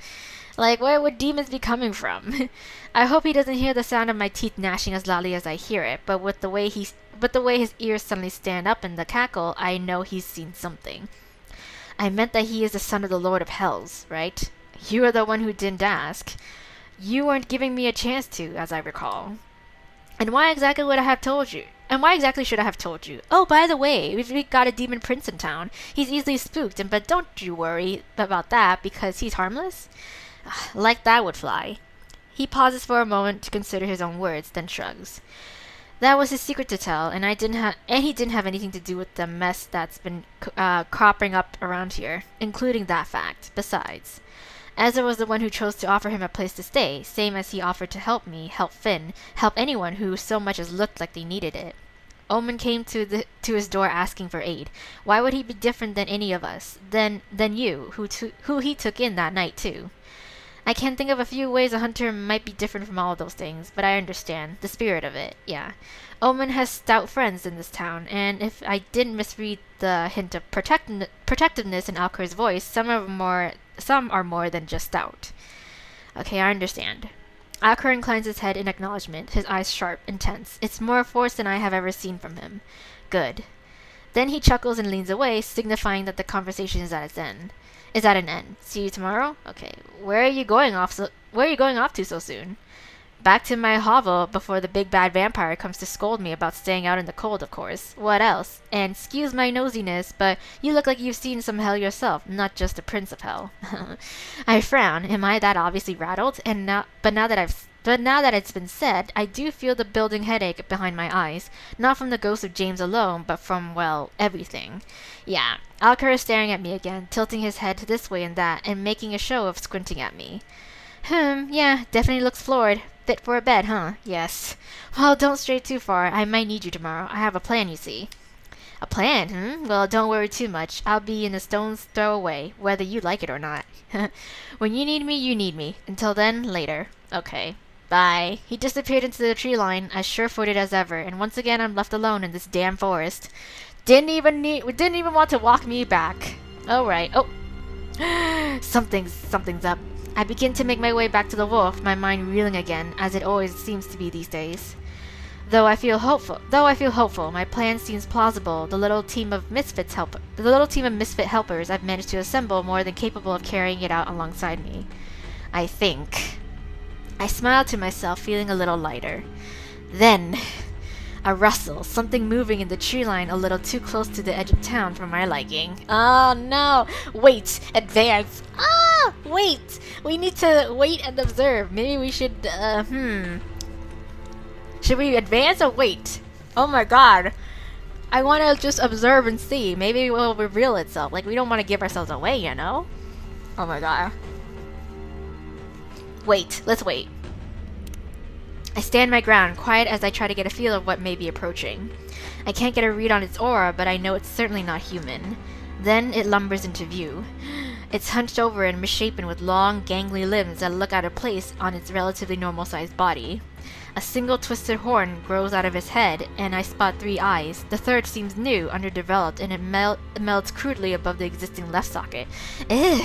Like, where would demons be coming from? I hope he doesn't hear the sound of my teeth gnashing as loudly as I hear it, but with the way his ears suddenly stand up in the cackle, I know he's seen something. I meant that he is the son of the Lord of Hells, right? You are the one who didn't ask. You weren't giving me a chance to, as I recall. And why exactly should I have told you? Oh, by the way, we've got a demon prince in town. He's easily spooked, but don't you worry about that, because he's harmless. Like that would fly. He pauses for a moment to consider his own words, then shrugs. That was his secret to tell, and he didn't have anything to do with the mess that's been cropping up around here, including that fact. Besides, Ezra was the one who chose to offer him a place to stay, same as he offered to help me, help Finn, help anyone who so much as looked like they needed it. Omen came to his door asking for aid. Why would he be different than any of us? Than you, who he took in that night too? I can't think of a few ways a hunter might be different from all of those things, but I understand the spirit of it. Yeah, Omen has stout friends in this town, and if I didn't misread the hint of protectiveness in Alker's voice, some are more than just stout. Okay, I understand. Alker inclines his head in acknowledgement, his eyes sharp, intense. It's more force than I have ever seen from him. Good. Then he chuckles and leans away, signifying that the conversation is at an end. See you tomorrow? Okay. Where are you going off to so soon? Back to my hovel before the big bad vampire comes to scold me about staying out in the cold, of course. What else? And excuse my nosiness, but you look like you've seen some hell yourself, not just the prince of hell. I frown. Am I that obviously rattled? But now that it's been said, I do feel the building headache behind my eyes. Not from the ghost of James alone, but from, well, everything. Yeah, Alker is staring at me again, tilting his head this way and that, and making a show of squinting at me. Yeah, definitely looks floored. Fit for a bed, huh? Yes. Well, don't stray too far. I might need you tomorrow. I have a plan, you see. A plan, Well, don't worry too much. I'll be in a stone's throw away, whether you like it or not. When you need me, you need me. Until then, later. Okay. Bye. He disappeared into the tree line, as sure-footed as ever, and once again I'm left alone in this damn forest. Didn't even want to walk me back. Alright. Oh. Something's up. I begin to make my way back to the wolf, my mind reeling again, as it always seems to be these days. Though I feel hopeful, my plan seems plausible. The little team of misfit helpers I've managed to assemble more than capable of carrying it out alongside me. I think. I smile to myself, feeling a little lighter. Then, a rustle, something moving in the tree line a little too close to the edge of town for my liking. Oh no! Wait! Advance! Ah! Wait! We need to wait and observe. Maybe we should, Should we advance or wait? Oh my god. I want to just observe and see. Maybe it will reveal itself. Like, we don't want to give ourselves away, you know? Oh my god. Wait. Let's wait. I stand my ground, quiet as I try to get a feel of what may be approaching. I can't get a read on its aura, but I know it's certainly not human. Then it lumbers into view. It's hunched over and misshapen with long, gangly limbs that look out of place on its relatively normal-sized body. A single twisted horn grows out of its head, and I spot 3 eyes. The third seems new, underdeveloped, and it melts crudely above the existing left socket. Ugh.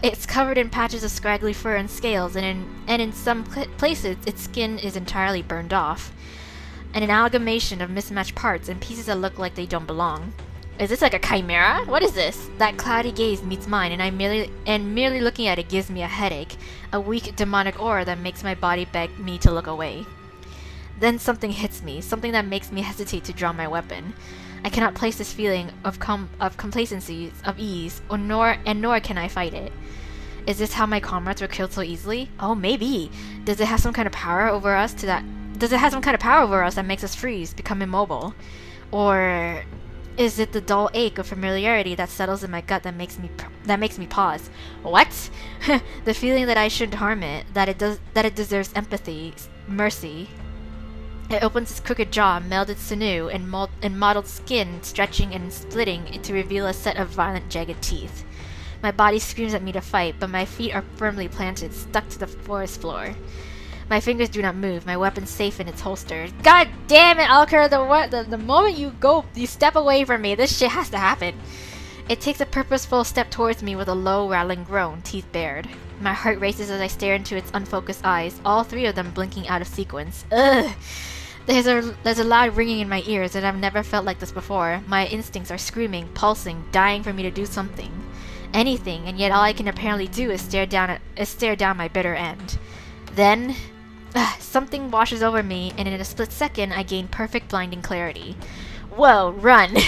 It's covered in patches of scraggly fur and scales, and in some places its skin is entirely burned off. And an amalgamation of mismatched parts and pieces that look like they don't belong. Is this like a chimera? What is this? That cloudy gaze meets mine, and merely looking at it gives me a headache, a weak demonic aura that makes my body beg me to look away. Then something hits me, something that makes me hesitate to draw my weapon. I cannot place this feeling of complacency, of ease, nor can I fight it. Is this how my comrades were killed so easily? Oh, maybe. Does it have some kind of power over us that makes us freeze, become immobile? Or is it the dull ache of familiarity that settles in my gut that makes me pause? What? The feeling that I shouldn't harm it, that it deserves empathy, mercy. It opens its crooked jaw, melded sinew, and mottled skin stretching and splitting to reveal a set of violent, jagged teeth. My body screams at me to fight, but my feet are firmly planted, stuck to the forest floor. My fingers do not move, my weapon safe in its holster. God damn it, Alker, the moment you step away from me, this shit has to happen. It takes a purposeful step towards me with a low, rattling groan, teeth bared. My heart races as I stare into its unfocused eyes, all 3 of them blinking out of sequence. Ugh! There's a loud ringing in my ears, and I've never felt like this before. My instincts are screaming, pulsing, dying for me to do something. Anything, and yet all I can apparently do is stare down my bitter end. Then something washes over me, and in a split second I gain perfect blinding clarity. Whoa, run!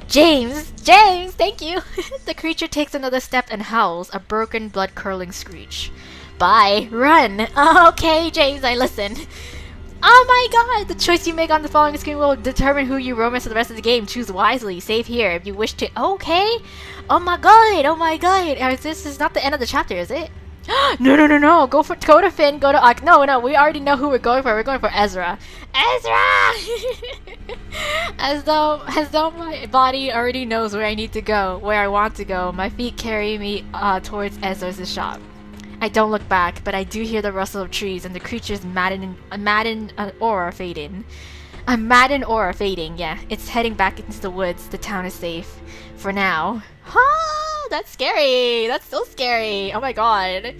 James, thank you! The creature takes another step and howls, a broken, blood-curdling screech. Bye, run! Okay, James, I listen. Oh my god! The choice you make on the following screen will determine who you romance for the rest of the game. Choose wisely. Save here if you wish to. Okay! Oh my god! This is not the end of the chapter, is it? No. Go to Finn, go to No, we already know who we're going for. We're going for Ezra. Ezra! As though my body already knows where I need to go, where I want to go. My feet carry me towards Ezra's shop. I don't look back, but I do hear the rustle of trees and the creature's maddened aura fading. A maddened aura fading, yeah. It's heading back into the woods. The town is safe. For now. That's scary! That's so scary! Oh my god.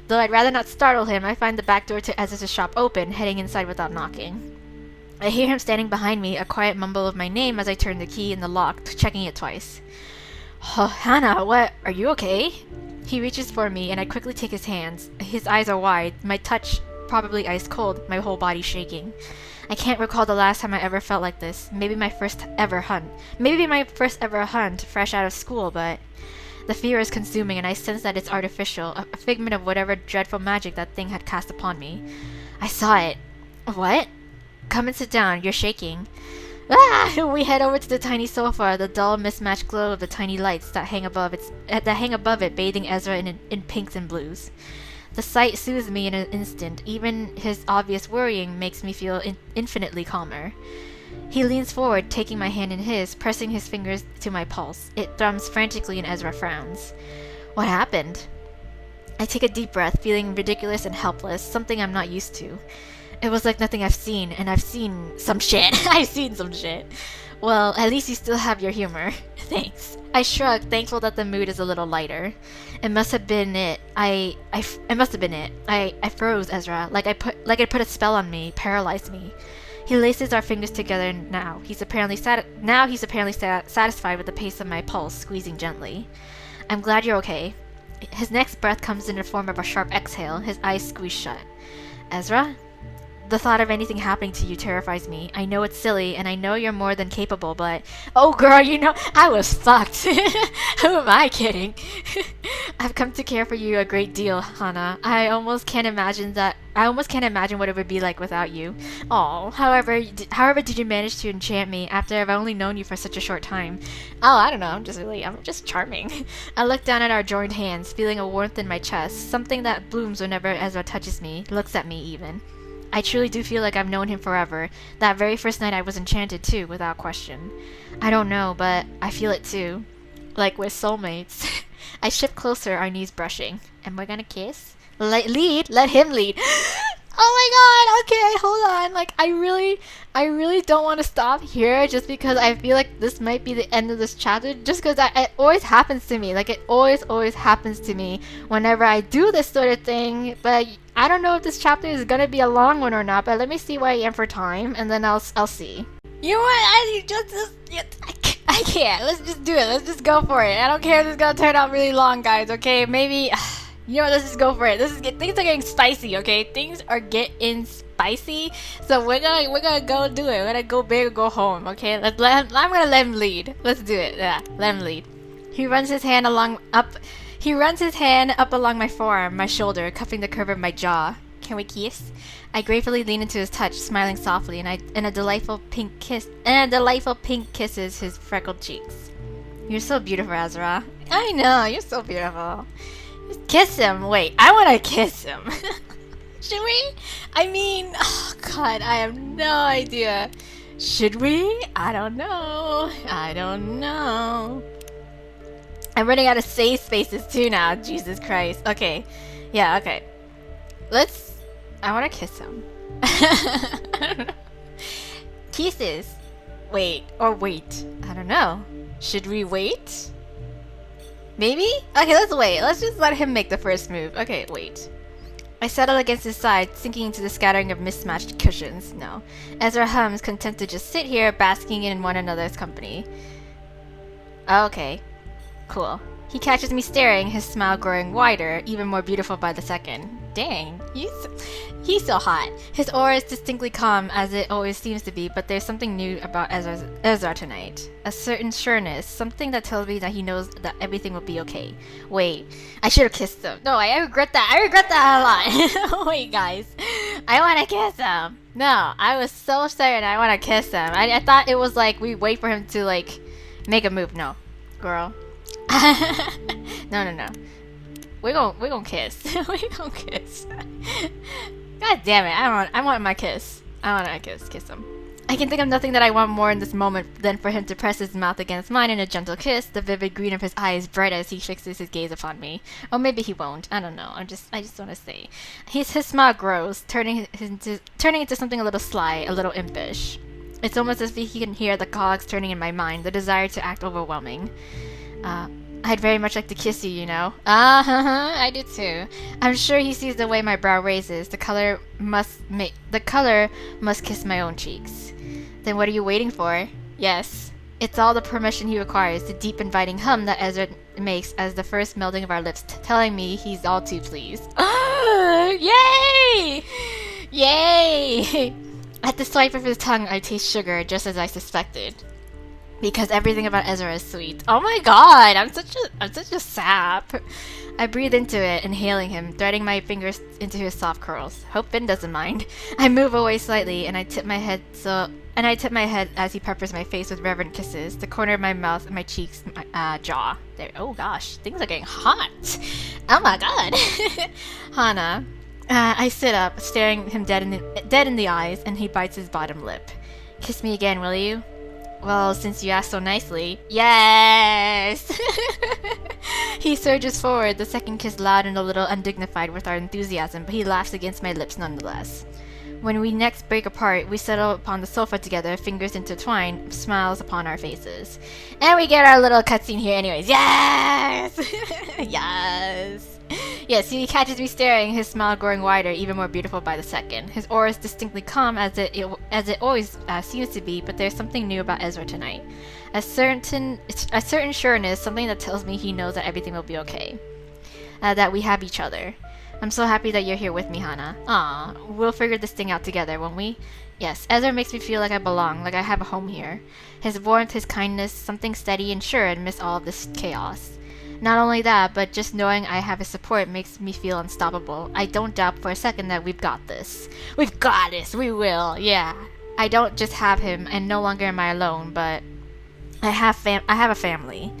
Though I'd rather not startle him, I find the back door to Ezra's shop open, heading inside without knocking. I hear him standing behind me, a quiet mumble of my name as I turn the key in the lock, checking it twice. Oh, Hannah, what? Are you okay? He reaches for me, and I quickly take his hands. His eyes are wide, my touch probably ice cold, my whole body shaking. I can't recall the last time I ever felt like this. Maybe my first ever hunt, fresh out of school, but the fear is consuming, and I sense that it's artificial, a figment of whatever dreadful magic that thing had cast upon me. I saw it. What? Come and sit down. You're shaking. We head over to the tiny sofa, the dull, mismatched glow of the tiny lights that hang above it, bathing Ezra in pinks and blues. The sight soothes me in an instant. Even his obvious worrying makes me feel infinitely calmer. He leans forward, taking my hand in his, pressing his fingers to my pulse. It thrums frantically and Ezra frowns. What happened? I take a deep breath, feeling ridiculous and helpless, something I'm not used to. It was like nothing I've seen, and I've seen some shit. I've seen some shit. Well, at least you still have your humor. Thanks. I shrug, thankful that the mood is a little lighter. It must have been it. It must have been it. I froze, Ezra, like it put a spell on me, paralyzed me. He laces our fingers together now. He's apparently satisfied with the pace of my pulse, squeezing gently. I'm glad you're okay. His next breath comes in the form of a sharp exhale, his eyes squeezed shut. Ezra? The thought of anything happening to you terrifies me. I know it's silly, and I know you're more than capable, but... Oh, girl, you know, I was fucked. Who am I kidding? I've come to care for you a great deal, Hana. I almost can't imagine what it would be like without you. Oh, however did you manage to enchant me after I've only known you for such a short time? Oh, I don't know, I'm just charming. I look down at our joined hands, feeling a warmth in my chest, something that blooms whenever Ezra touches me, looks at me even. I truly do feel like I've known him forever. That very first night I was enchanted too, without question. I don't know, but I feel it too. Like we're soulmates. I shift closer, our knees brushing. Am I gonna kiss? Let him lead. Oh my god, okay, hold on. Like, I really don't want to stop here just because I feel like this might be the end of this chapter. Just because it always happens to me. Like, it always happens to me whenever I do this sort of thing. But I don't know if this chapter is gonna be a long one or not. But let me see where I am for time, and then I'll see. You know what? I can't. Let's just do it. Let's just go for it. I don't care if it's gonna turn out really long, guys. Okay, maybe. You know what, let's just go for it. Things are getting spicy, okay? Things are getting spicy. So we're gonna go do it. We're gonna go big or go home, okay? I'm gonna let him lead. Let's do it. Yeah, let him lead. He runs his hand up along my forearm, my shoulder, cupping the curve of my jaw. Can we kiss? I gratefully lean into his touch, smiling softly, and a delightful pink kisses his freckled cheeks. You're so beautiful, Azura. I know, you're so beautiful. Just kiss him. Wait, I want to kiss him. Should we? I mean, oh god, I have no idea. Should we? I don't know. I'm running out of safe spaces too now. Jesus Christ. Okay. Yeah, okay. I want to kiss him. I don't know. Kisses. Wait. I don't know. Should we wait? Maybe? Okay, let's wait. Let's just let him make the first move. Okay, wait. I settle against his side, sinking into the scattering of mismatched cushions. No. Ezra hums, content to just sit here, basking in one another's company. Okay. Cool. He catches me staring, his smile growing wider, even more beautiful by the second. Dang, he's so hot. His aura is distinctly calm, as it always seems to be, but there's something new about Ezra tonight. A certain sureness, something that tells me that he knows that everything will be okay. Wait, I should have kissed him. No, I regret that a lot. Wait, guys. I want to kiss him. No, I was so certain I want to kiss him. I thought it was like, we wait for him to, like, make a move. No. Girl. No. We're gonna kiss. We're gonna kiss. God damn it! I want my kiss. I want my kiss him. I can think of nothing that I want more in this moment than for him to press his mouth against mine in a gentle kiss. The vivid green of his eyes bright as he fixes his gaze upon me. Or maybe he won't. I don't know. I just want to say, his smile grows, turning into something a little sly, a little impish. It's almost as if he can hear the cogs turning in my mind. The desire to act overwhelming. I'd very much like to kiss you, you know. I do too. I'm sure he sees the way my brow raises. The color must kiss my own cheeks. Then what are you waiting for? Yes. It's all the permission he requires, the deep inviting hum that Ezra makes as the first melding of our lips, telling me he's all too pleased. Yay! Yay! At the swipe of his tongue, I taste sugar, just as I suspected. Because everything about Ezra is sweet. Oh my god, I'm such a sap. I breathe into it, inhaling him, threading my fingers into his soft curls. Hope Finn doesn't mind. I move away slightly, and I tip my head as he peppers my face with reverent kisses, the corner of my mouth, my cheeks, my jaw. There. Oh gosh, things are getting hot. Oh my god. Hana. I sit up, staring him dead in the eyes, and he bites his bottom lip. Kiss me again, will you? Well, since you asked so nicely. Yes! He surges forward, the second kiss loud and a little undignified with our enthusiasm, but he laughs against my lips nonetheless. When we next break apart, we settle upon the sofa together, fingers intertwined, smiles upon our faces. And we get our little cutscene here anyways. Yes! Yes! Yes, he catches me staring, his smile growing wider, even more beautiful by the second. His aura is distinctly calm, as it always seems to be, but there's something new about Ezra tonight. A certain sureness, something that tells me he knows that everything will be okay. That we have each other. I'm so happy that you're here with me, Hana. Aw, we'll figure this thing out together, won't we? Yes, Ezra makes me feel like I belong, like I have a home here. His warmth, his kindness, something steady and sure amidst all of this chaos. Not only that, but just knowing I have his support makes me feel unstoppable. I don't doubt for a second that we've got this. We've got this! We will! Yeah. I don't just have him, and no longer am I alone, but I have a family.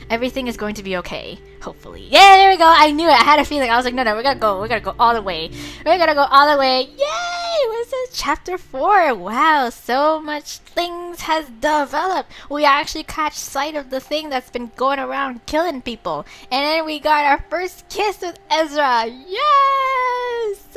Everything is going to be okay, hopefully. Yeah, there we go. I knew it. I had a feeling. I was like, no, we're gonna go. We're gonna go all the way. We're gonna go all the way. Yay! What's this? Chapter 4. Wow, so much things has developed. We actually catch sight of the thing that's been going around killing people. And then we got our first kiss with Ezra. Yes!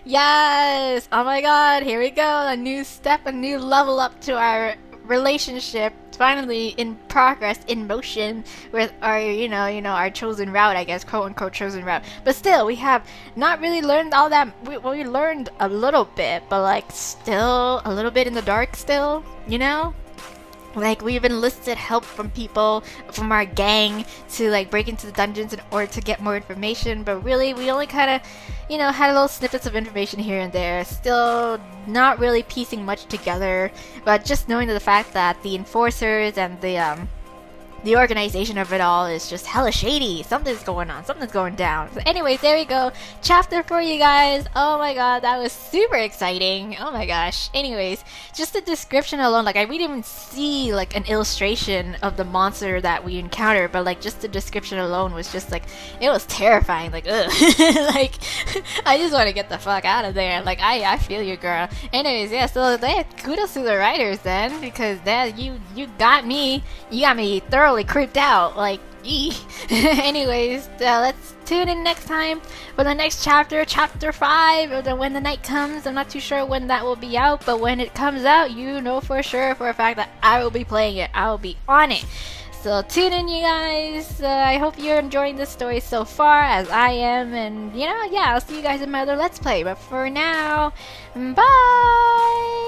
Yes! Oh my god, here we go. A new step, a new level up to our relationship, finally in progress, in motion, with our our chosen route, I guess, quote unquote chosen route. But still, we have not really learned all that. We learned a little bit, but like still a little bit in the dark still, like we've enlisted help from people from our gang to like break into the dungeons in order to get more information, but really we only kind of had little snippets of information here and there, still not really piecing much together, but just knowing the fact that the enforcers and the organization of it all is just hella shady. Something's going on. Something's going down. So anyways, there we go. Chapter 4, you guys. Oh my god, that was super exciting. Oh my gosh. Anyways, just the description alone, like we didn't even see like an illustration of the monster that we encountered, but like just the description alone was just like, it was terrifying. Like, ugh. Like, I just want to get the fuck out of there. Like, I feel you, girl. Anyways, yeah, so kudos to the writers then, because you got me. You got me thoroughly creeped out, like, anyways, let's tune in next time for the next chapter, chapter 5, or when the night comes. I'm not too sure when that will be out, but when it comes out, you know for sure, for a fact, that I will be playing it. I will be on it. So tune in, you guys. I hope you're enjoying this story so far, as I am, and yeah, I'll see you guys in my other Let's Play, but for now, bye!